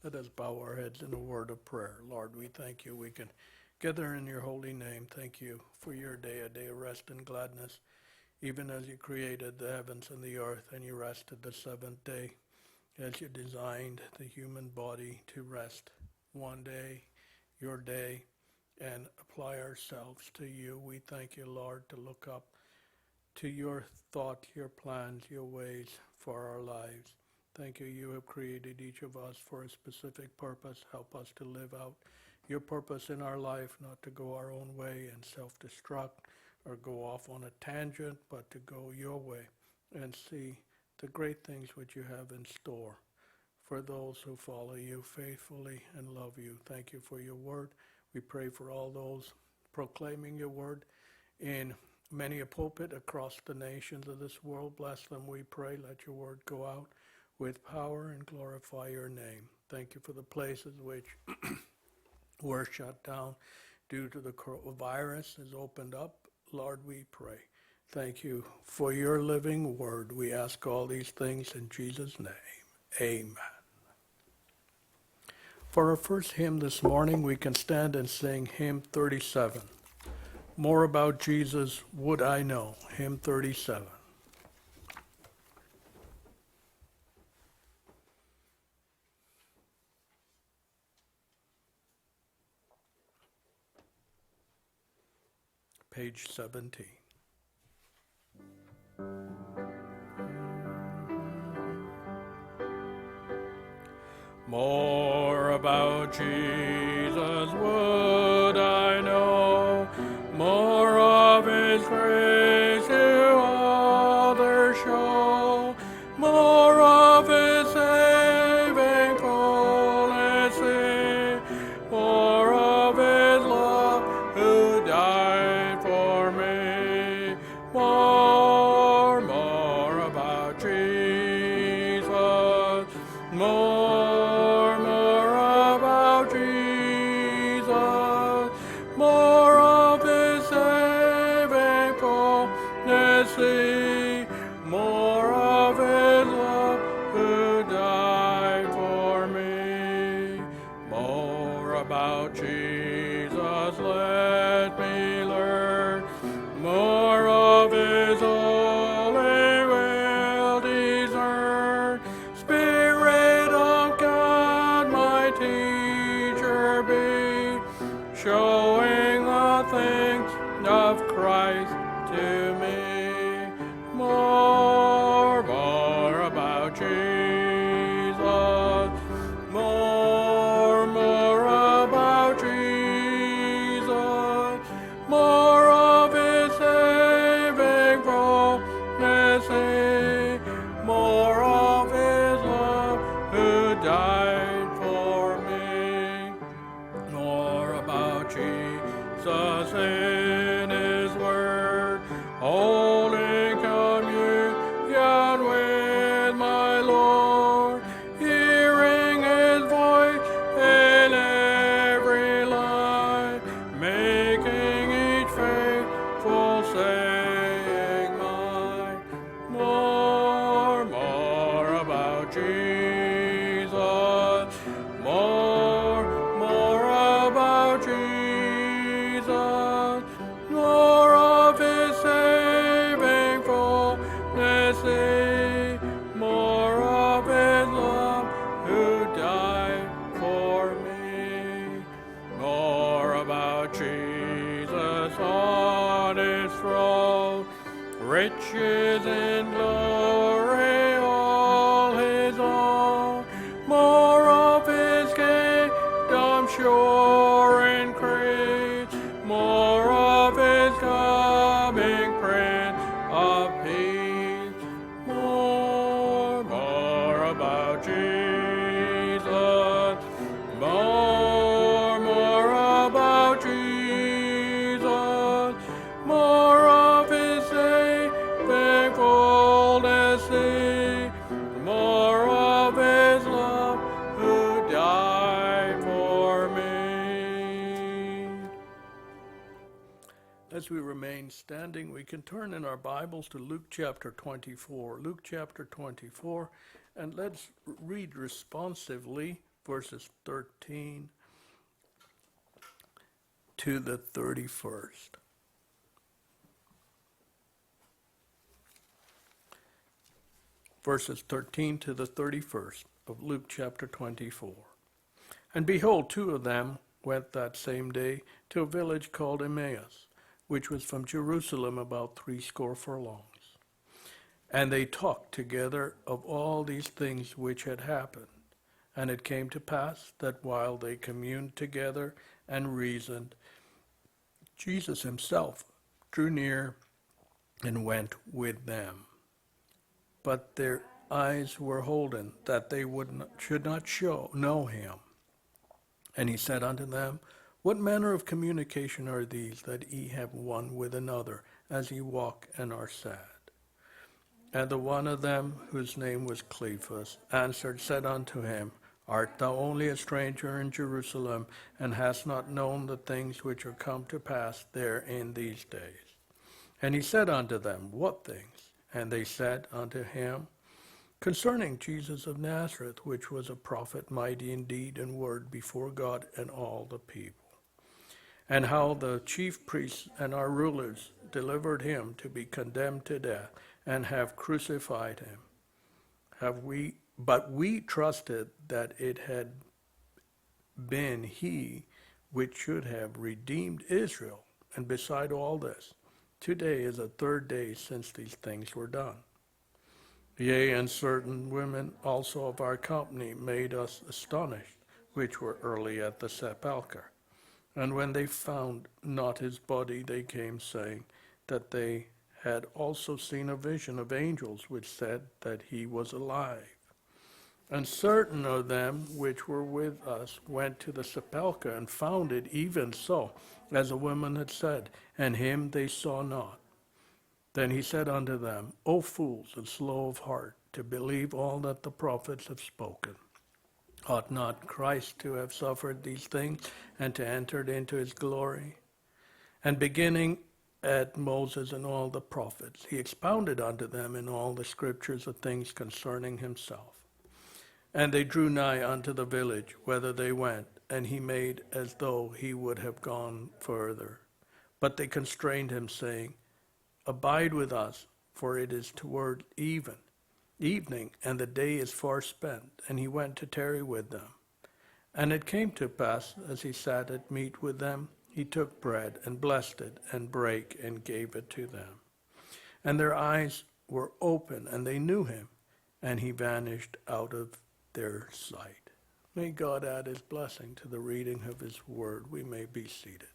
Let us bow our heads in a word of prayer. Lord, we thank you. We can gather in your holy name. Thank you for your day, a day of rest and gladness, even as you created the heavens and the earth, and you rested the seventh day, as you designed the human body to rest one day, your day, and apply ourselves to you. We thank you, Lord, to look up to your thought, your plans, your ways for our lives. Thank you. You have created each of us for a specific purpose. Help us to live out your purpose in our life, not to go our own way and self-destruct or go off on a tangent, but to go your way and see the great things which you have in store for those who follow you faithfully and love you. Thank you for your word. We pray for all those proclaiming your word in many a pulpit across the nations of this world. Bless them, we pray. Let your word go out with power and glorify your name. Thank you for the places which were shut down due to the coronavirus is opened up. Lord, we pray. Thank you for your living word. We ask all these things in Jesus' name. Amen. For our first hymn this morning, we can stand and sing hymn 37. More about Jesus would I know, hymn 37. Page 17. More about Jesus would I know, more of his grace to others show, more of his saving fullness see, more of his love who died for me, more about Jesus, more about Jesus, more of his saving fullness see, more of his love who died for me. More about Jesus let me learn, more of his holy will discern. Spirit of God, my teacher be, showing the things of Christ to me. More about Jesus, more about Jesus, more of his saving fullness see, more of his love who died for me. More about Jesus in his word, holding communion with my Lord, hearing his voice in every line, making each faithful saying mine. More about Jesus, more about Jesus, more of his saving fullness see, more of his love who died for me. More about Jesus on his throne, riches in glory all his own, more of his kingdom sure increase, more of his coming Prince of Peace. More about Jesus, more about Jesus, more of his saving fullness see, more of his love who died for me. As we remain standing, we can turn in our Bibles to Luke chapter 24. Luke chapter 24, and let's read responsively verses 13 to the 31st. Verses 13 to the 31st of Luke chapter 24. And behold, two of them went that same day to a village called Emmaus, which was from Jerusalem about 80 furlongs. And they talked together of all these things which had happened. And it came to pass that while they communed together and reasoned, Jesus himself drew near and went with them. But their eyes were holden, that they should not know him. And he said unto them, What manner of communication are these that ye have one with another, as ye walk and are sad? And the one of them, whose name was Cleophas, answered, said unto him, Art thou only a stranger in Jerusalem, and hast not known the things which are come to pass there in these days? And he said unto them, What things? And they said unto him, Concerning Jesus of Nazareth, which was a prophet, mighty in deed and word before God and all the people. And how the chief priests and our rulers delivered him to be condemned to death, and have crucified him. But we trusted that it had been he which should have redeemed Israel. And beside all this, today is the third day since these things were done. Yea, and certain women also of our company made us astonished, which were early at the sepulchre. And when they found not his body, they came, saying that they had also seen a vision of angels, which said that he was alive. And certain of them which were with us went to the sepulchre, and found it even so, as the women had said, and him they saw not. Then he said unto them, O fools, and slow of heart, to believe all that the prophets have spoken. Ought not Christ to have suffered these things, and to enter into his glory? And beginning at Moses and all the prophets, he expounded unto them in all the scriptures the things concerning himself. And they drew nigh unto the village, whither they went, and he made as though he would have gone further. But they constrained him, saying, Abide with us, for it is toward evening, and the day is far spent. And he went to tarry with them. And it came to pass, as he sat at meat with them, he took bread, and blessed it, and brake, and gave it to them. And their eyes were open, and they knew him, and he vanished out of their sight. May God add his blessing to the reading of his word. We may be seated.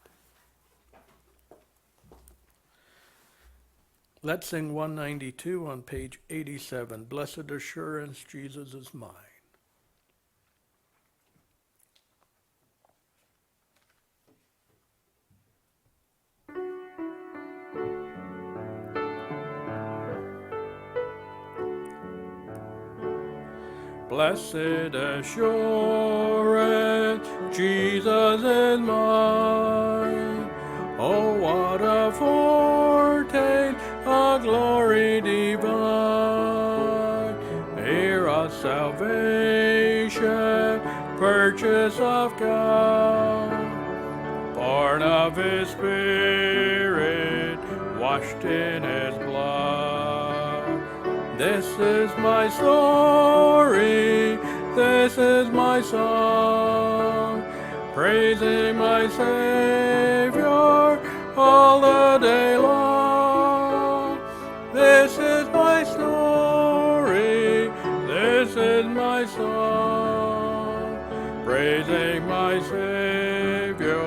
Let's sing 192 on page 87. Blessed assurance, Jesus is mine. Blessed assurance, Jesus is mine. Oh, what a foretaste of glory divine, heir of salvation, purchase of God, born of his Spirit, washed in his blood. This is my story, this is my song, praising my Savior all the day long. This is my story, this is my song, praising my Savior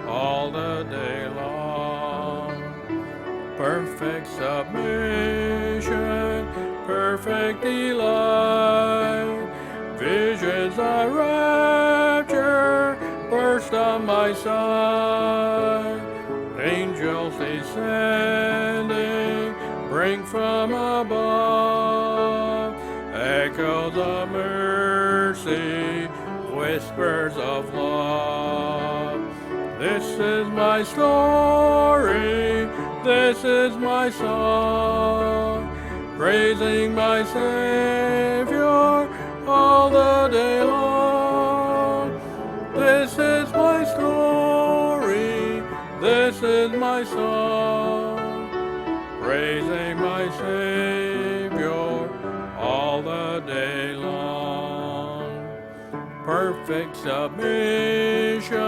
all the day long. Perfect submission, perfect delight, visions of rapture burst on my sight. Angels descending bring from above echoes of mercy, whispers of love. This is my story, this is my song, praising my Savior all the day long. This is my song, praising my Savior all the day long. Perfect submission,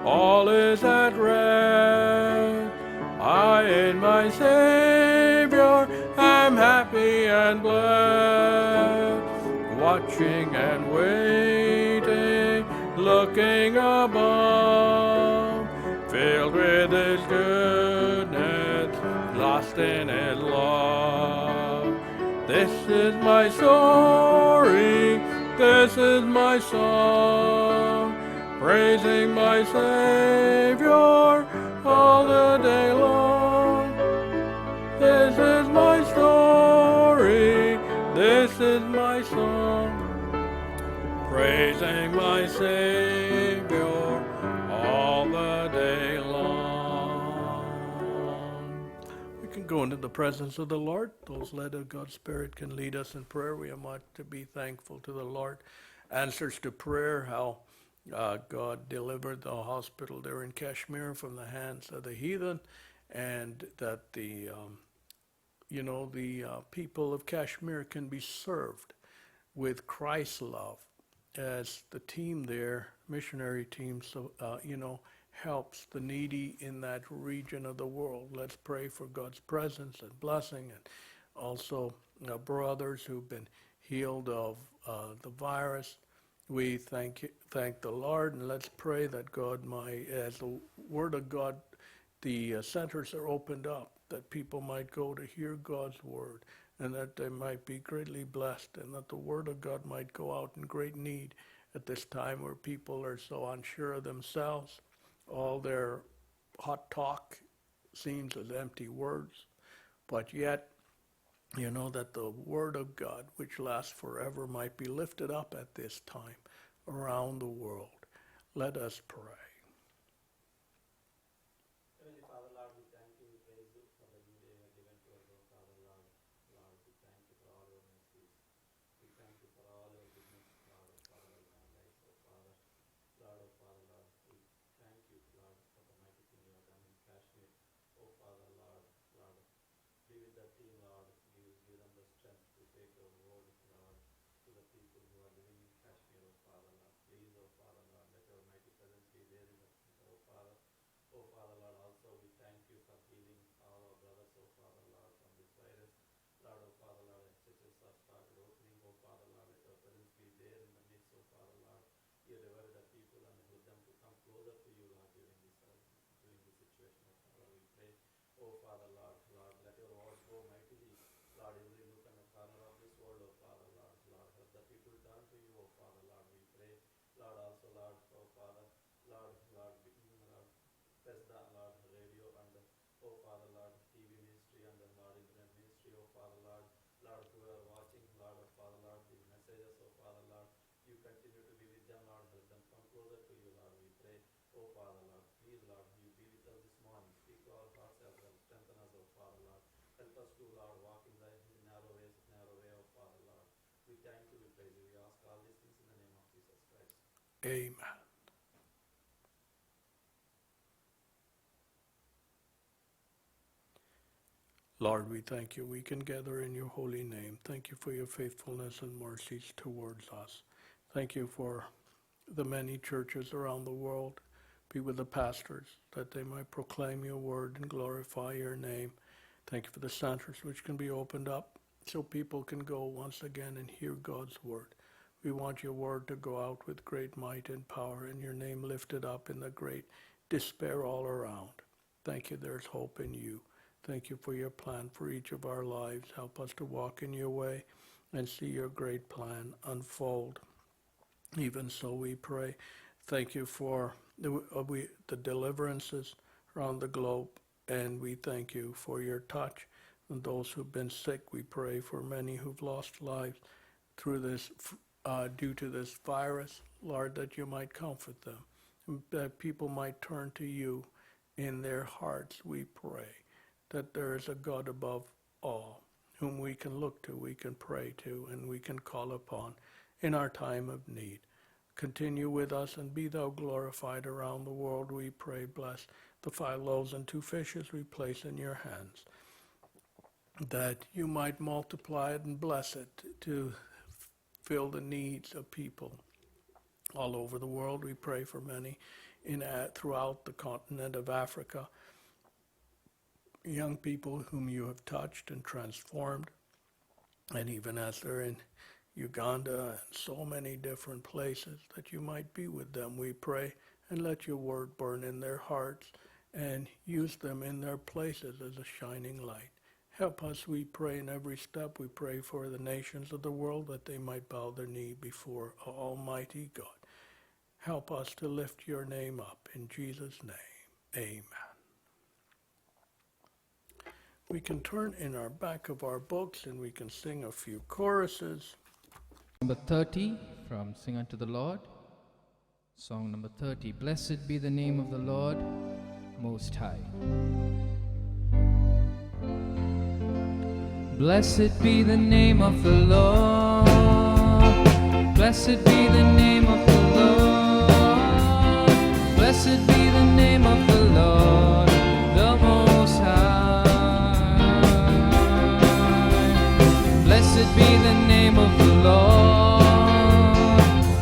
all is at rest. I in my Savior am happy and blessed, watching and waiting, looking above, filled with His goodness, lost in His love. This is my story, this is my song, praising my Savior all the day long. This is my story, this is my song, praising my Savior all the day long. We can go into the presence of the Lord. Those led of God's Spirit can lead us in prayer. We are much to be thankful to the Lord. Answers to prayer, how God delivered the hospital there in Kashmir from the hands of the heathen, and that the people of Kashmir can be served with Christ's love, as the team there, missionary team, helps the needy in that region of the world. Let's pray for God's presence and blessing, and also brothers who've been healed of the virus. We thank the Lord, and let's pray that God might, as the Word of God, the centers are opened up, that people might go to hear God's Word, and that they might be greatly blessed, and that the Word of God might go out in great need at this time where people are so unsure of themselves. All their hot talk seems as empty words, but yet, that the Word of God, which lasts forever, might be lifted up at this time around the world. Let us pray. Heavenly Father, Lord, we thank you, we praise you for the new day you have given to us, oh Father, Lord. Lord, we thank you for all your mercies. We thank you for all your goodness, Lord, oh Father, in our lives, oh Father. Lord, oh Father, Lord, we thank you, Lord, for the mighty thing you have done in Kashmir. Oh Father, Lord, be with the team, Lord. Give them the strength to take your word, Lord, to the people who are living in Kashmir, oh Father, Lord. Please, oh Father, Lord, let your mighty presence be there in the center, oh Father. Oh Father, Lord, also we thank you for healing all our brothers, oh Father, Lord, from this virus. Lord, oh Father, Lord, as churches have started opening, oh Father, Lord, let your presence be there in the midst, oh Father, Lord. You revive the people and help them to come closer to you, Lord, during this situation, oh Father, we pray. Oh Father, Lord, let your word go mightily, Lord, every nook and a corner of this world, oh Father, Lord, help the people turn to you, oh Father, Lord, we pray. Lord, also, Lord, oh Father, Lord, bless the Lord radio and oh Father, Lord, TV ministry and the Lord internet ministry, oh Father, Lord, who are watching, Lord, oh Father, Lord, these messages, oh Father, Lord, you continue to be with them, Lord, help them come closer to you, Lord, we pray. Oh Father, Lord, please, Lord, you be with us this morning, speak to our hearts as well, strengthen us, oh Father, Lord, help us to, Lord, walk in the narrow way, oh Father, Lord. We thank you, we praise you, we ask all these things in the name of Jesus Christ. Amen. Lord, we thank you. We can gather in your holy name. Thank you for your faithfulness and mercies towards us. Thank you for the many churches around the world. Be with the pastors, that they might proclaim your word and glorify your name. Thank you for the centers which can be opened up so people can go once again and hear God's word. We want your word to go out with great might and power, and your name lifted up in the great despair all around. Thank you, there's hope in you. Thank you for your plan for each of our lives. Help us to walk in your way and see your great plan unfold. Even so, we pray. Thank you for the deliverances around the globe, and we thank you for your touch. And those who've been sick, we pray for many who've lost lives through this, due to this virus. Lord, that you might comfort them, and that people might turn to you in their hearts. We pray that there is a God above all, whom we can look to, we can pray to, and we can call upon in our time of need. Continue with us and be thou glorified around the world, we pray. Bless the 5 loaves and 2 fishes we place in your hands, that you might multiply it and bless it to fill the needs of people all over the world. We pray for many throughout the continent of Africa, young people whom you have touched and transformed, and even as they're in Uganda and so many different places, that you might be with them, we pray, and let your word burn in their hearts and use them in their places as a shining light. Help us, we pray, in every step. We pray for the nations of the world, that they might bow their knee before Almighty God. Help us to lift your name up. In Jesus' name, amen. We can turn in our back of our books and we can sing a few choruses. Number 30 from Sing Unto the Lord. Song number 30. Blessed be the name of the Lord Most High. Blessed be the name of the Lord. Blessed be the name of the Lord. Blessed be the name of the Lord, the Most High. Blessed be the name of the Lord.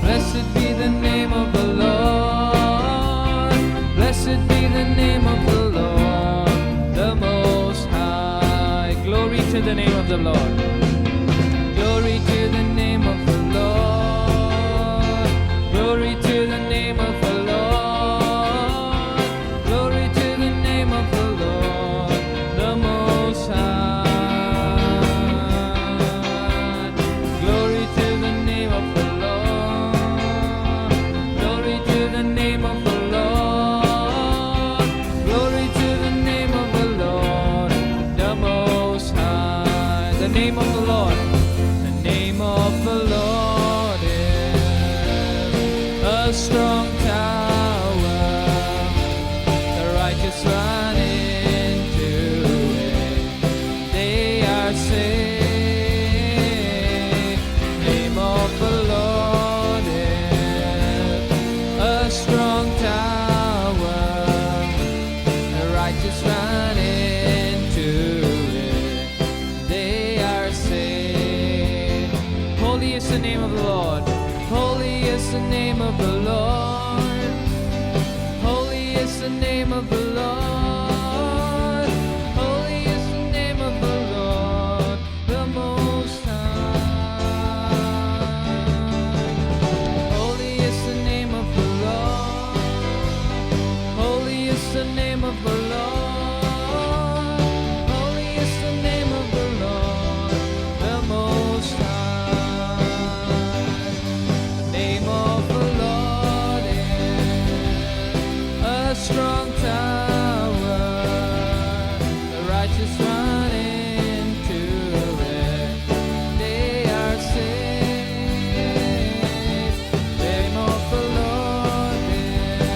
Blessed be the name of the Lord. Blessed be the name of the Lord, the Most High. Glory to the name of the Lord. Glory to the name of the Lord. Glory to the name of the Lord. Glory to the name of the Lord, the Most High. Glory to the name of the Lord. Glory to the name of the Lord. Glory to the name of the Lord, the Most High. The name of the Lord. The name of the Lord is a strong tower. The righteous run into it. They are saved. Name of the Lord is a strong tower. The righteous run into it. They are saved. Holy is the name of the Lord. Holy is the name of the Lord. Holy is the name of the Lord. Holy is the name of the Lord, the Most High. Holy is the name of the Lord. Holy is the name of the Lord. Holy is the name of the Lord, the Most High. The name of the Lord is a strong tower. The righteous run into it. They are saved. The name of the Lord is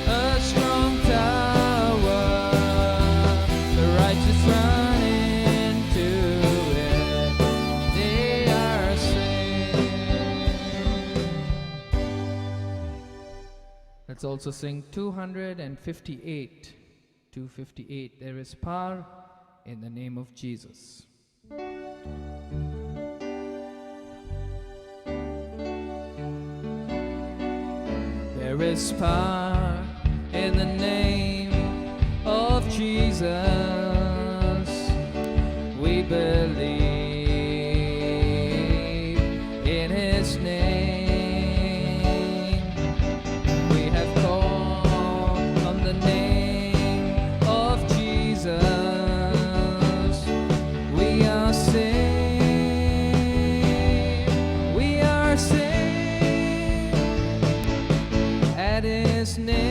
a strong tower. The righteous run into it. They are saved. Let's also sing 258. 258. There is power in the name of Jesus. There is power in the name of Jesus. We believe in His name. We have called on the name of Jesus. We are saved. We are saved. At His name.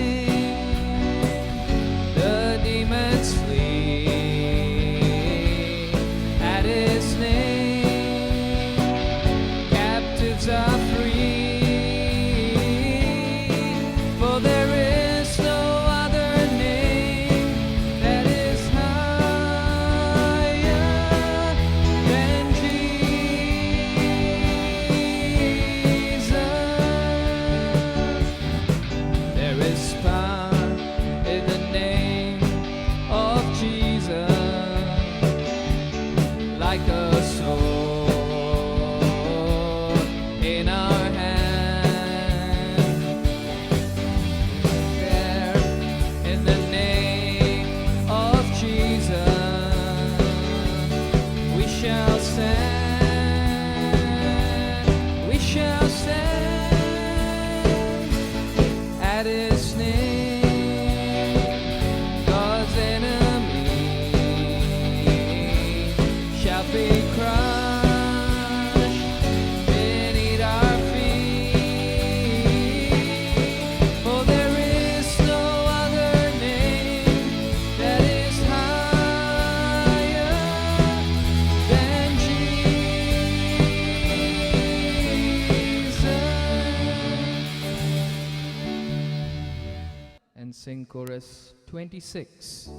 and sing chorus 26.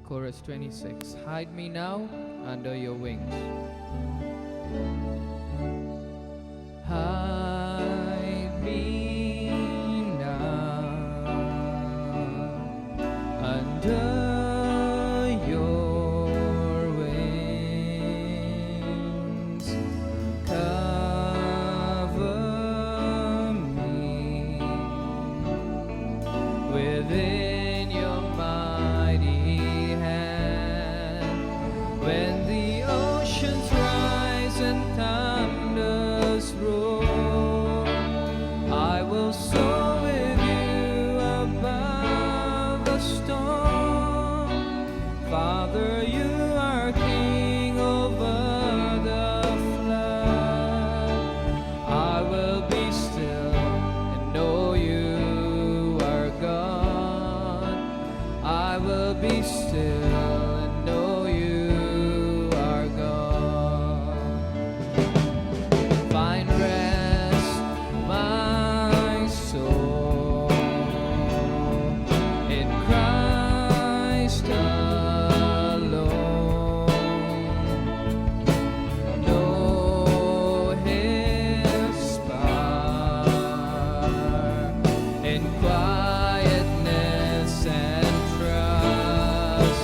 Chorus 26. Hide me now under your wings. Hide me now under your wings. Cover me within your mighty hand. When the oceans rise and thunders roar, I will soar with you above the storm. Father, you are king over the flood. I will be still and know you are God. I will be still and know you are God. Find rest, my soul, in Christ alone. Know His power in quietness and trust.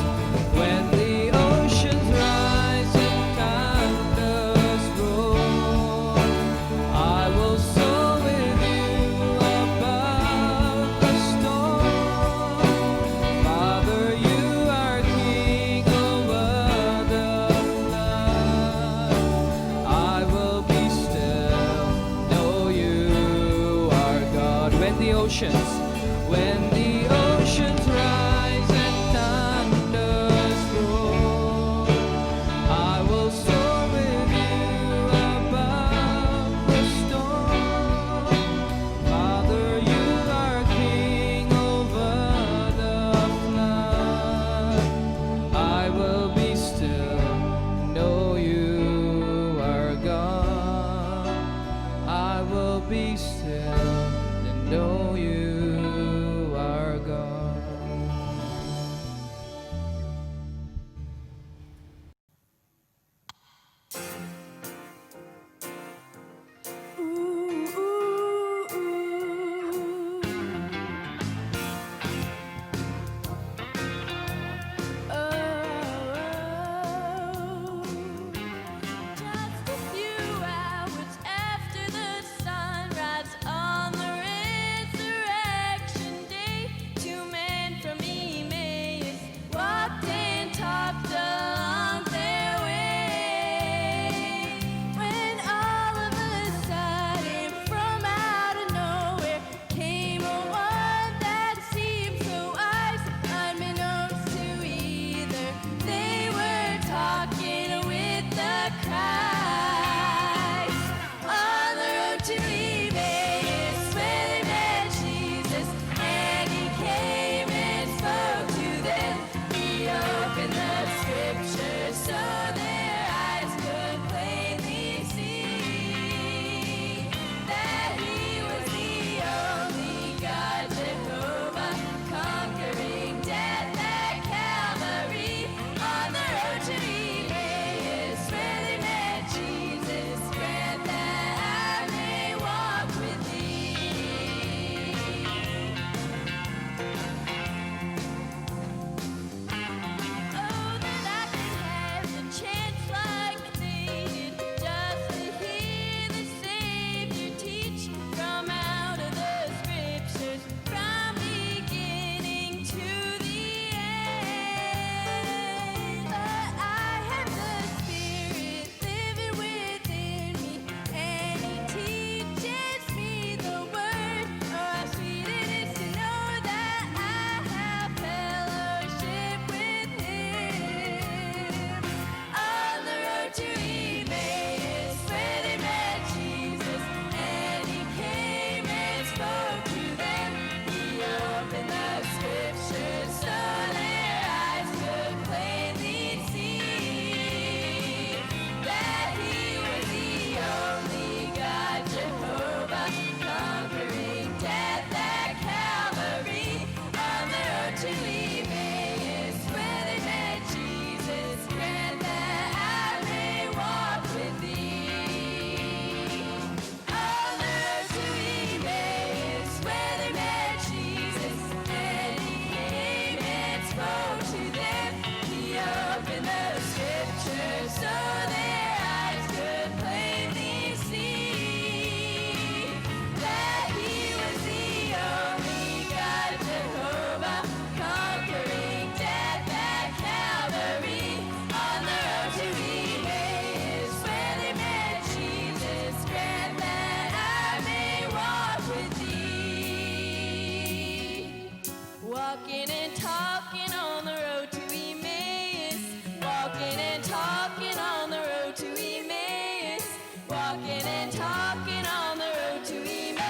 and talking on the road to Emmaus. Walking and talking on the road to Emmaus. Walking and talking on the road to Emmaus.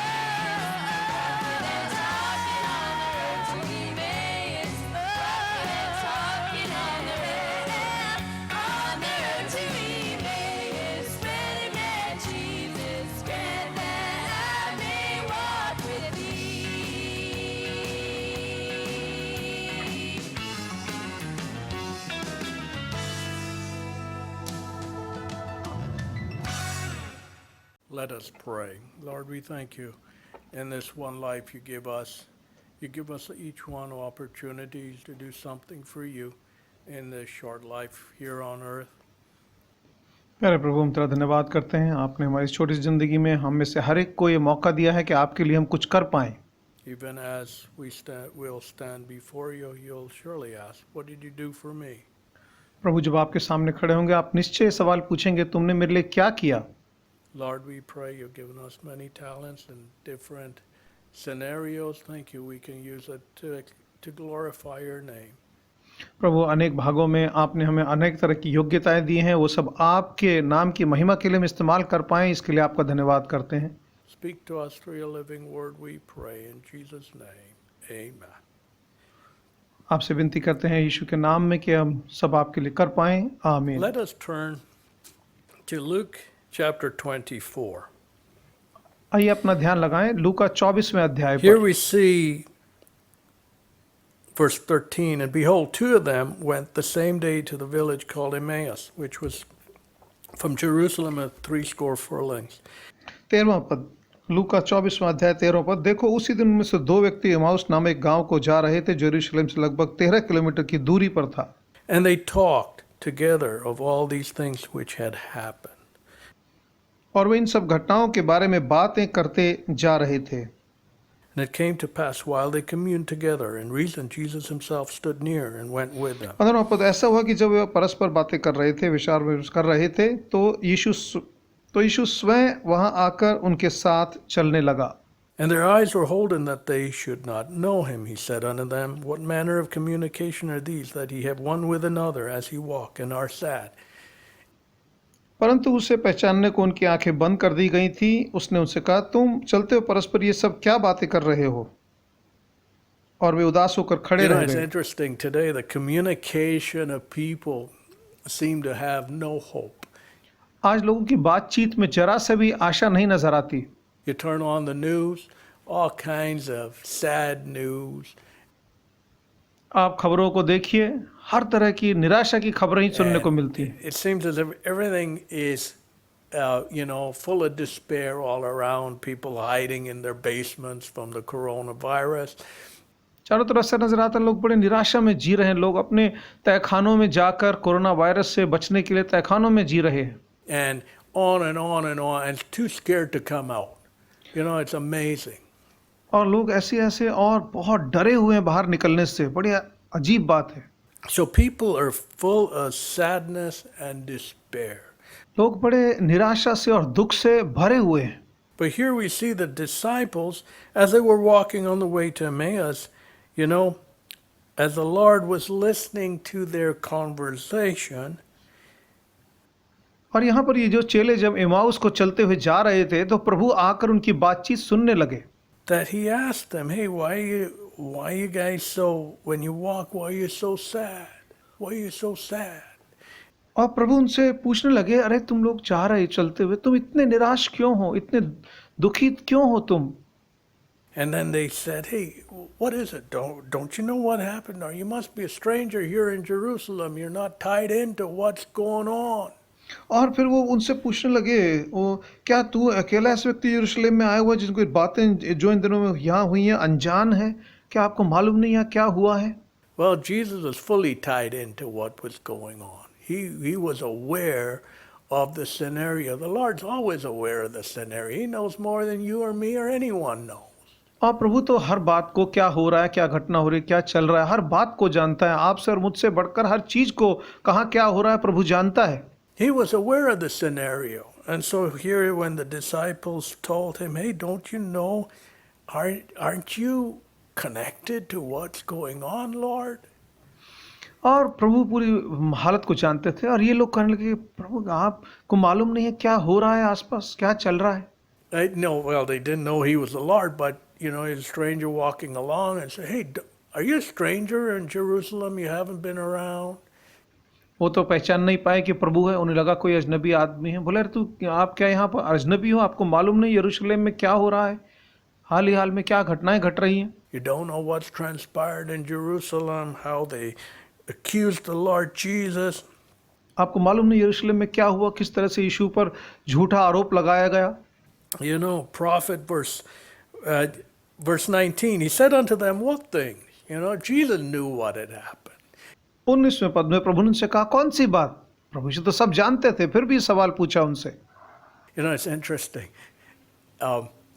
Walking and talking on the road to Emmaus. Walking and talking on the road to Emmaus. Spreading that Jesus, grant that I may walk with thee. Let us pray. Lord, we thank you in this one life you give us. You give us each one opportunities to do something for you in this short life here on earth. प्यारे प्रभु, हम तेरा धन्यवाद करते हैं। आपने हमारी इस छोटी सी ज़िंदगी में हम में से हर एक को ये मौका दिया है कि आपके लिए हम कुछ कर पाएं। Even as we'll stand before you, you'll surely ask, what did you do for me? प्रभु, जब आपके सामने खड़े होंगे आप निश्चय सवाल पूछेंगे, तुमने मेरे लिए क्या किया। Lord, we pray you've given us many talents and different scenarios. Thank you. We can use it to glorify your name. प्रभु, अनेक भागों में आपने हमें अनेक तरह की योग्यताएं दी हैं, वो सब आपके नाम की महिमा के लिए हम इस्तेमाल कर पाएं, इसके लिए आपका धन्यवाद करते हैं। Speak to us through your living word, we pray in Jesus' name. Amen. आपसे विनती करते हैं यीशु के नाम में कि हम सब आपके लिए कर पाएं। आमीन। Let us turn to Luke chapter 24. आइए अपना ध्यान लगाएं लूका 24वें अध्याय Here पर। we see verse 13, and behold, two of them went the same day to the village called Emmaus, which was from Jerusalem at 60 furlongs. 13वां पद, लूका 24वां अध्याय 13वां पद। देखो, उसी दिन में से दो व्यक्ति एमाउस नामक एक गांव को जा रहे थे, जो यरूशलेम से लगभग 13 किलोमीटर की दूरी पर था। And they talked together of all these things which had happened. और वे इन सब घटनाओं के बारे में बातें करते जा रहे थे। And it came to pass while they communed together and reasoned, Jesus himself stood near and went with them. 15वां पद, ऐसा हुआ कि जब वे परस्पर बातें कर रहे थे, विचार विमर्श कर रहे थे, तो यीशु स्वयं वहां आकर उनके साथ चलने लगा। And their eyes were holden that they should not know him. He said unto them, what manner of communication are these that ye have one with another as ye walk and are sad? परंतु उसे पहचानने को उनकी आंखें बंद कर दी गई थी। उसने उनसे कहा, तुम चलते हो परस्पर ये सब क्या बातें कर रहे हो? और वे उदास होकर खड़े You know, रह it's गए। interesting today, the communication of people seem to have no hope. आज लोगों की बातचीत में जरा से भी आशा नहीं नजर आती। You turn on the news, all kinds of sad news. आप खबरों को देखिए, हर तरह की निराशा की खबरें ही सुनने को मिलती हैं। It seems as if everything is, full of despair all around, people hiding in their basements from the coronavirus. चारों तरफ से नजर आता है, लोग बड़े निराशा में जी रहे हैं। लोग अपने तहखानों में जाकर कोरोना वायरस से बचने के लिए तहखानों में जी रहे हैं। And on and too scared to come out. It's amazing. और लोग ऐसे और बहुत डरे हुए हैं बाहर निकलने से। बड़ी अजीब बात है। So people are full of sadness and despair. लोग बड़े निराशा से और दुख से भरे हुए हैं। But here we see the disciples, as they were walking on the way to Emmaus, as the Lord was listening to their conversation, और यहाँ पर ये जो चेले जब एमाउस को चलते हुए जा रहे थे, तो प्रभु आकर उनकी बातचीत सुनने लगे। that he asked them, hey, why you guys so, when you walk, why are you so sad? Why are you so sad? और प्रभु उनसे पूछने लगे, अरे तुम लोग जा रहे चलते हुए, तुम इतने निराश क्यों हो, इतने दुखित क्यों हो तुम? And then they said, hey, what is it? Don't you know what happened? Or you must be a stranger here in Jerusalem. You're not tied into what's going on. और फिर वो उनसे पूछने लगे, क्या तू अकेला इस व्यक्ति यरूशलेम में आया हुआ जिनको बातें जो इन दिनों में यहाँ हुई हैं अनजान है? क्या आपको मालूम नहीं है क्या हुआ है? Well, Jesus was fully tied into what was going on. He was aware of the scenario. The Lord's always aware of the scenario. He knows more than you or me or anyone knows. और प्रभु तो हर बात को, क्या हो रहा है, क्या घटना हो रही है, क्या चल रहा है, हर बात को जानता है। आपसे और मुझसे बढ़कर हर चीज को, कहाँ क्या हो रहा है, प्रभु जानता है। He was aware of the scenario. And so here when the disciples told him, hey, don't you know, aren't you connected to what's going on, Lord? और प्रभु पूरी हालत को जानते थे और ये लोग कहने लगे, प्रभु आपको मालूम नहीं है क्या हो रहा है आसपास, क्या चल रहा है? Well, they didn't know he was the Lord, but he's a stranger walking along and say, "Hey, are you a stranger in Jerusalem? You haven't been around?" वो तो पहचान नहीं पाए कि प्रभु है, उन्हें लगा कोई अजनबी आदमी है। बोले, तू आप क्या यहाँ पर अजनबी हो? आपको मालूम नहीं यरूशलेम में क्या हो रहा है, हाल ही हाल में क्या घटनाएं घट रही हैं? You don't know what's transpired in Jerusalem, how they accused the Lord Jesus. आपको मालूम नहीं यरूशलेम में क्या हुआ, किस तरह से यीशु पर झूठा आरोप लगाया गया? Prophet verse 19, he said unto them, what things? Jesus knew what had happened. 19वें पद में प्रभु ने उनसे कहा, कौन सी बात? प्रभु यीशु तो सब जानते थे, फिर भी सवाल पूछा उनसे। It's interesting.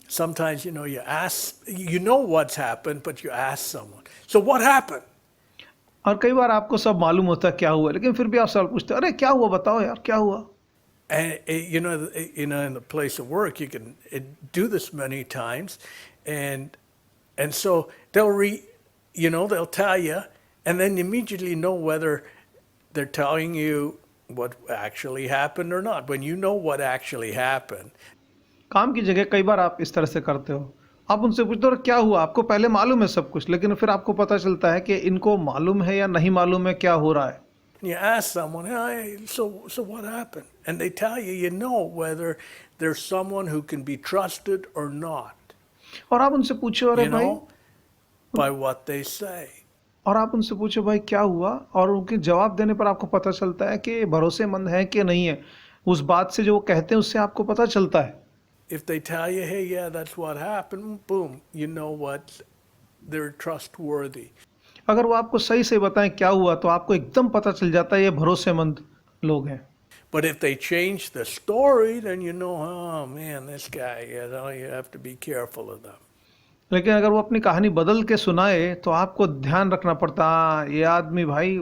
Sometimes, you ask, what's happened, but you ask someone, so what happened? और कई बार आपको सब मालूम होता है क्या हुआ, लेकिन फिर भी आप सवाल पूछते, अरे क्या हुआ, बताओ यार क्या हुआ? And in the place of work, you can do this many times, and so they'll tell you, and then immediately know whether they're telling you what actually happened or not. When you know what actually happened. काम की जगह कई बार आप इस तरह से करते हो, आप उनसे पूछते हो क्या हुआ, आपको पहले मालूम है सब कुछ, लेकिन फिर आपको पता चलता है कि इनको मालूम है या नहीं मालूम है क्या हो रहा है। You ask someone, hey, so what happened? And they tell you, whether there's someone who can be trusted or not. और आप उनसे पूछो, अरे भाई, by what they say. और आप उनसे पूछो भाई क्या हुआ, और उनके जवाब देने पर आपको पता चलता है कि भरोसेमंद है कि नहीं है। उस बात से जो वो कहते हैं उससे आपको पता चलता है। If they tell you, hey, yeah, that's what happened, boom, what, they're trustworthy. अगर वो आपको सही से बताएं क्या हुआ, तो आपको एकदम पता चल जाता है ये भरोसेमंद लोग हैं। But if they change the story, then oh man, this guy, you have to be careful of them. लेकिन अगर वो अपनी कहानी बदल के सुनाए, तो आपको ध्यान रखना पड़ता है, ये आदमी भाई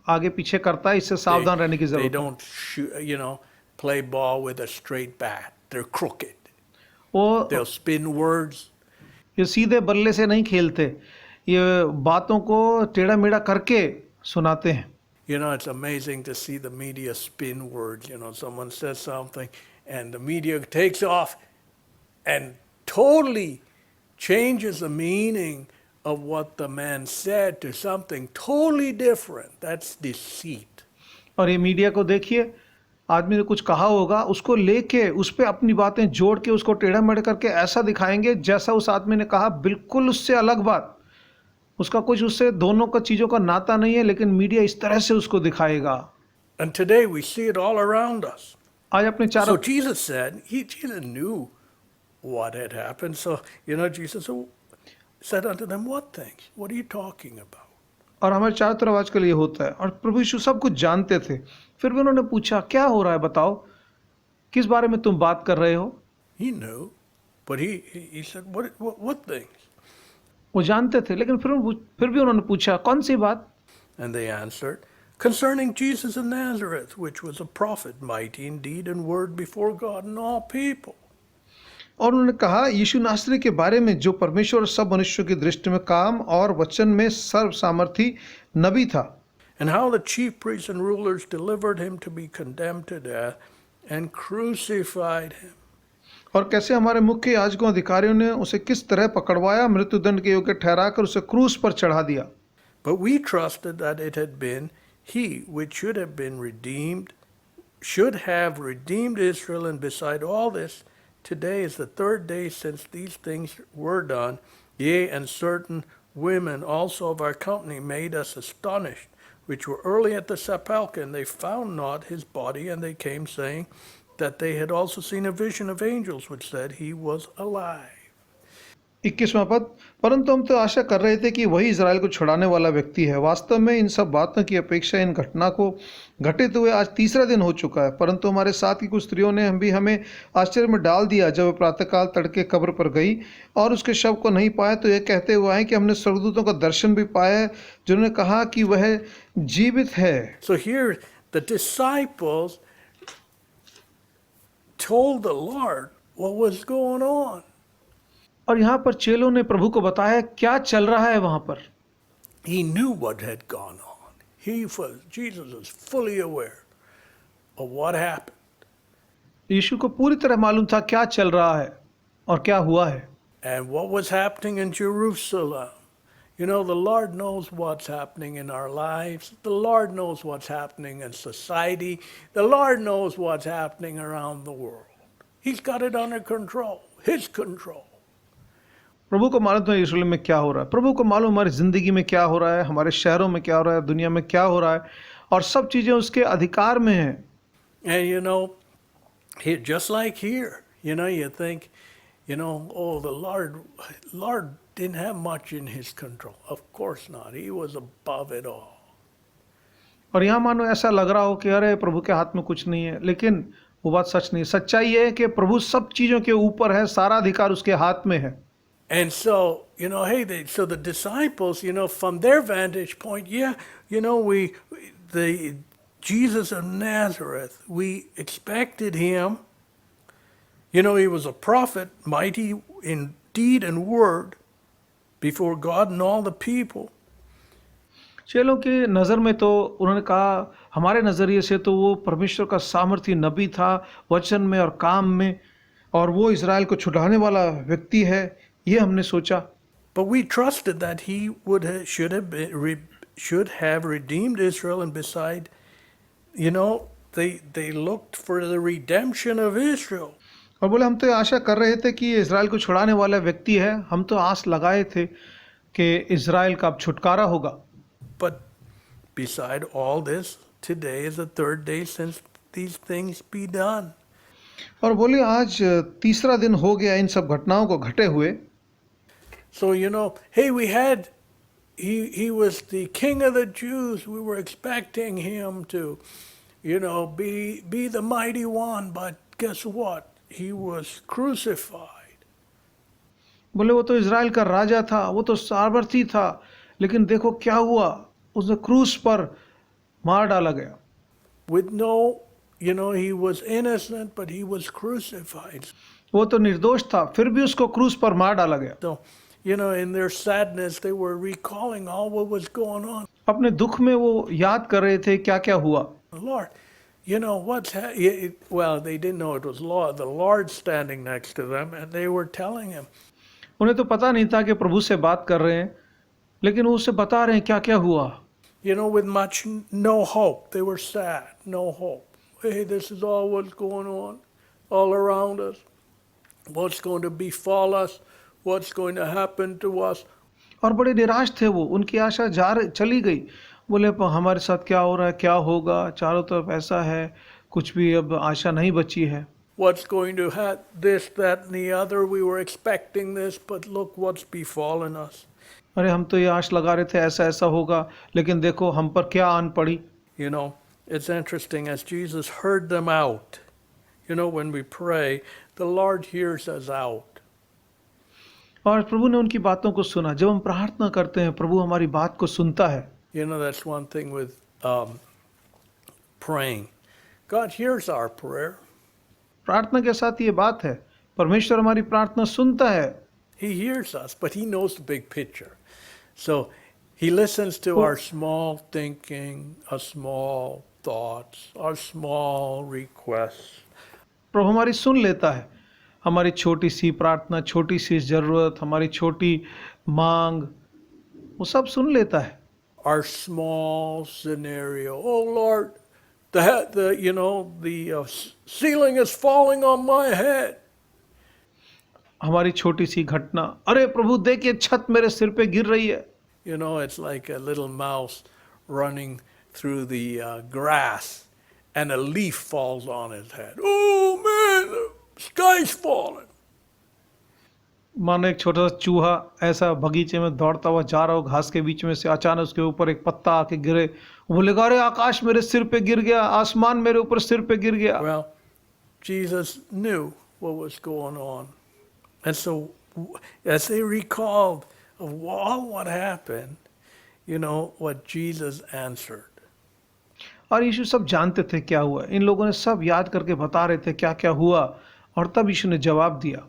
आगे पीछे करता है, इससे सावधान रहने की जरूरत है। They don't shoot, play ball with a straight bat. They're crooked. They'll spin words. ये सीधे बल्ले से नहीं खेलते, ये बातों को टेढ़ा मेढ़ा करके सुनाते हैं। It's amazing to see the media spin words. Someone says something and the media takes off and totally changes the meaning of what the man said to something totally different. That's deceit. और ये media को देखिए, आदमी ने कुछ कहा होगा, उसको लेके उस पे अपनी बातें जोड़ के उसको टेढ़ा मेढ़ा करके ऐसा दिखाएंगे जैसा उस आदमी ने कहा, बिल्कुल उससे अलग बात, उसका कुछ उससे दोनों का चीजों का नाता नहीं है, लेकिन मीडिया इस तरह से उसको दिखाएगा। And today we see it all around us. आज अपने चारों, So Jesus said, Jesus knew what had happened. So, Jesus said unto them, what things? What are you talking about? और हमारे चारों तरफ आजकल ये होता है, और प्रभु यीशु सब कुछ जानते थे, फिर भी उन्होंने पूछा क्या हो रहा है, बताओ किस बारे में तुम बात कर रहे हो? He knew, but he said, what things? वो जानते थे, लेकिन फिर भी उन्होंने पूछा कौन सी बात? And they answered, concerning Jesus of Nazareth, which was a prophet, mighty in deed and word before God and all people. और उन्होंने कहा यीशु नासरी के बारे में, जो परमेश्वर और सब मनुष्यों की दृष्टि में काम और वचन में सर्व सामर्थी नबी था। And how the chief priests and rulers delivered him to be condemned to death and crucified him. और कैसे हमारे मुख्य याजकों अधिकारियों ने उसे किस तरह पकड़वाया, मृत्युदंड के योग्य ठहराकर उसे क्रूस पर चढ़ा दिया। But we trusted that it had been he which should have redeemed Israel, and beside all this, today is the third day since these things were done. Yea, and certain women also of our company made us astonished, which were early at the sepulchre, and they found not his body, and they came saying that they had also seen a vision of angels, which said he was alive. 21वां पद, परंतु हम तो आशा कर रहे थे कि वही Israel को छुड़ाने वाला व्यक्ति है। वास्तव में इन सब बातों की अपेक्षा इन घटना को घटित हुए आज तीसरा दिन हो चुका है, परंतु हमारे साथ की कुछ स्त्रियों ने हमें आश्चर्य में डाल दिया जब वे प्रातःकाल तड़के कब्र पर गई और उसके शव को नहीं पाया, तो यह कहते हुए आए कि हमने स्वर्गदूतों का दर्शन भी पाया है, जिन्होंने कहा कि वह जीवित है। So here the disciples told the Lord what was going on. और यहाँ पर चेलों ने प्रभु को बताया क्या चल रहा है वहां पर। He knew what had gone on. Jesus was fully aware of what happened. यीशु को पूरी तरह मालूम था क्या चल रहा है और क्या हुआ है। And what was happening in Jerusalem. You know, the Lord knows what's happening in our lives. The Lord knows what's happening in society. The Lord knows what's happening around the world. He's got it under control, His control. प्रभु को मालूम था यरूशलेम में क्या हो रहा है, प्रभु को मालूम हमारी जिंदगी में क्या हो रहा है, हमारे शहरों में क्या हो रहा है, दुनिया में क्या हो रहा है, और सब चीजें उसके अधिकार में हैं। And you know, just like here, you know, you think, you know, oh, the Lord didn't have much in His control. Of course not. He was above it all. और यहाँ मानो ऐसा लग रहा हो कि अरे प्रभु के हाथ में कुछ नहीं है, लेकिन वो बात सच नहीं। सच्चाई ये है कि प्रभु सब चीजों के ऊपर है, सारा अधिकार उसके हाथ में है। And so, you know, so the disciples, you know, from their vantage point, yeah, you know, the Jesus of Nazareth, we expected Him. You know, He was a prophet, mighty in deed and word before God and all the people. चेलों की नज़र में तो उन्होंने कहा, हमारे नज़रिए से तो वो परमेश्वर का सामर्थी नबी था वचन में और काम में, और वो इज़राइल को छुड़ाने वाला व्यक्ति है, ये हमने सोचा। But we trusted that He should have redeemed Israel, and beside, you know, they looked for the redemption of Israel. और बोले हम तो आशा कर रहे थे कि ये इज़राइल को छुड़ाने वाला व्यक्ति है, हम तो आस लगाए थे कि इज़राइल का अब छुटकारा होगा। But beside all this, today is the third day since these things be done. और बोले आज तीसरा दिन हो गया इन सब घटनाओं को घटे हुए। So, you know, hey, he was the king of the Jews. We were expecting him to, you know, be the mighty one. But guess what? He was crucified. बोले वो तो इज़राइल का राजा था, वो तो सामर्थी था, लेकिन देखो क्या हुआ, उसने क्रूस पर मार डाला गया। With no, you know, he was innocent, but he was crucified. वो तो निर्दोष था, फिर भी उसको क्रूस पर मार डाला गया। So, you know, in their sadness, they were recalling all what was going on. अपने दुख में वो याद कर रहे थे क्या क्या हुआ। Lord, you know, well, they didn't know it was the Lord standing next to them, and they were telling him. उन्हें तो पता नहीं था कि प्रभु से बात कर रहे हैं, लेकिन वो उससे बता रहे हैं क्या क्या हुआ। You know, with much no hope. They were sad, no hope. Hey, this is all what's going on all around us. What's going to befall us? What's going to happen to us? और बड़े निराश थे वो, उनकी आशा चली गई। बोले हमारे साथ क्या हो रहा है, क्या होगा, चारों तरफ ऐसा है, कुछ भी अब आशा नहीं बची है। What's going to happen? This, that, and the other. We were expecting this, but look what's befallen us. अरे हम तो ये आश लगा रहे थे ऐसा ऐसा होगा, लेकिन देखो हम पर क्या आन पड़ी। You know, it's interesting, as Jesus heard them out. You know, when we pray, the Lord hears us out. और प्रभु ने उनकी बातों को सुना। जब हम प्रार्थना करते हैं, प्रभु हमारी बात को सुनता है। You know, that's one thing with praying. God hears our prayer. प्रार्थना के साथ ये बात है, परमेश्वर हमारी प्रार्थना सुनता है। He hears us, but He knows the big picture. So He listens to our small thinking, our small thoughts, our small requests. प्रभु हमारी सुन लेता है, हमारी छोटी सी प्रार्थना, छोटी सी जरूरत, हमारी छोटी मांग, वो सब सुन लेता है। Our small scenario. Oh Lord, the ceiling is falling on my head. हमारी छोटी सी घटना, अरे प्रभु देखिए छत मेरे सिर पे गिर रही है। You know, it's like a little mouse running through the grass and a leaf falls on his head. Oh man, the sky's falling. मानो एक छोटा सा चूहा ऐसा बगीचे में दौड़ता हुआ जा रहा हो, घास के बीच में से अचानक उसके ऊपर एक पत्ता आके गिरे, वो बोलेगा अरे आकाश मेरे सिर पे गिर गया, आसमान मेरे ऊपर सिर पे गिर गया। Well, Jesus knew what was going on. And so as they recalled of all what happened, you know what Jesus answered. और यीशु सब जानते थे क्या हुआ, इन लोगों ने सब याद करके बता रहे थे क्या क्या हुआ, और तब यीशु ने जवाब दिया।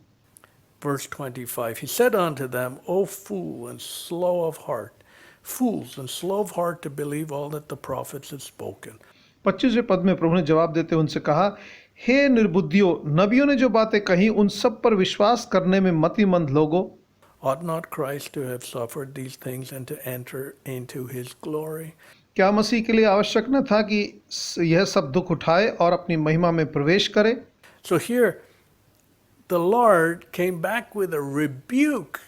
Verse 25, he said unto them, O fool and slow of heart, fools and slow of heart to believe all that the prophets have spoken. 25वें पद में प्रभु ने जवाब देते उनसे कहा, हे निर्बुद्धियों, नबियों ने जो बातें कही उन सब पर विश्वास करने में मतिमंद लोगों, Ought not Christ to have suffered these things and to enter into his glory? क्या मसीह के लिए आवश्यक न था कि यह सब दुख उठाए और अपनी महिमा में प्रवेश करे? So here, the Lord came back with a rebuke.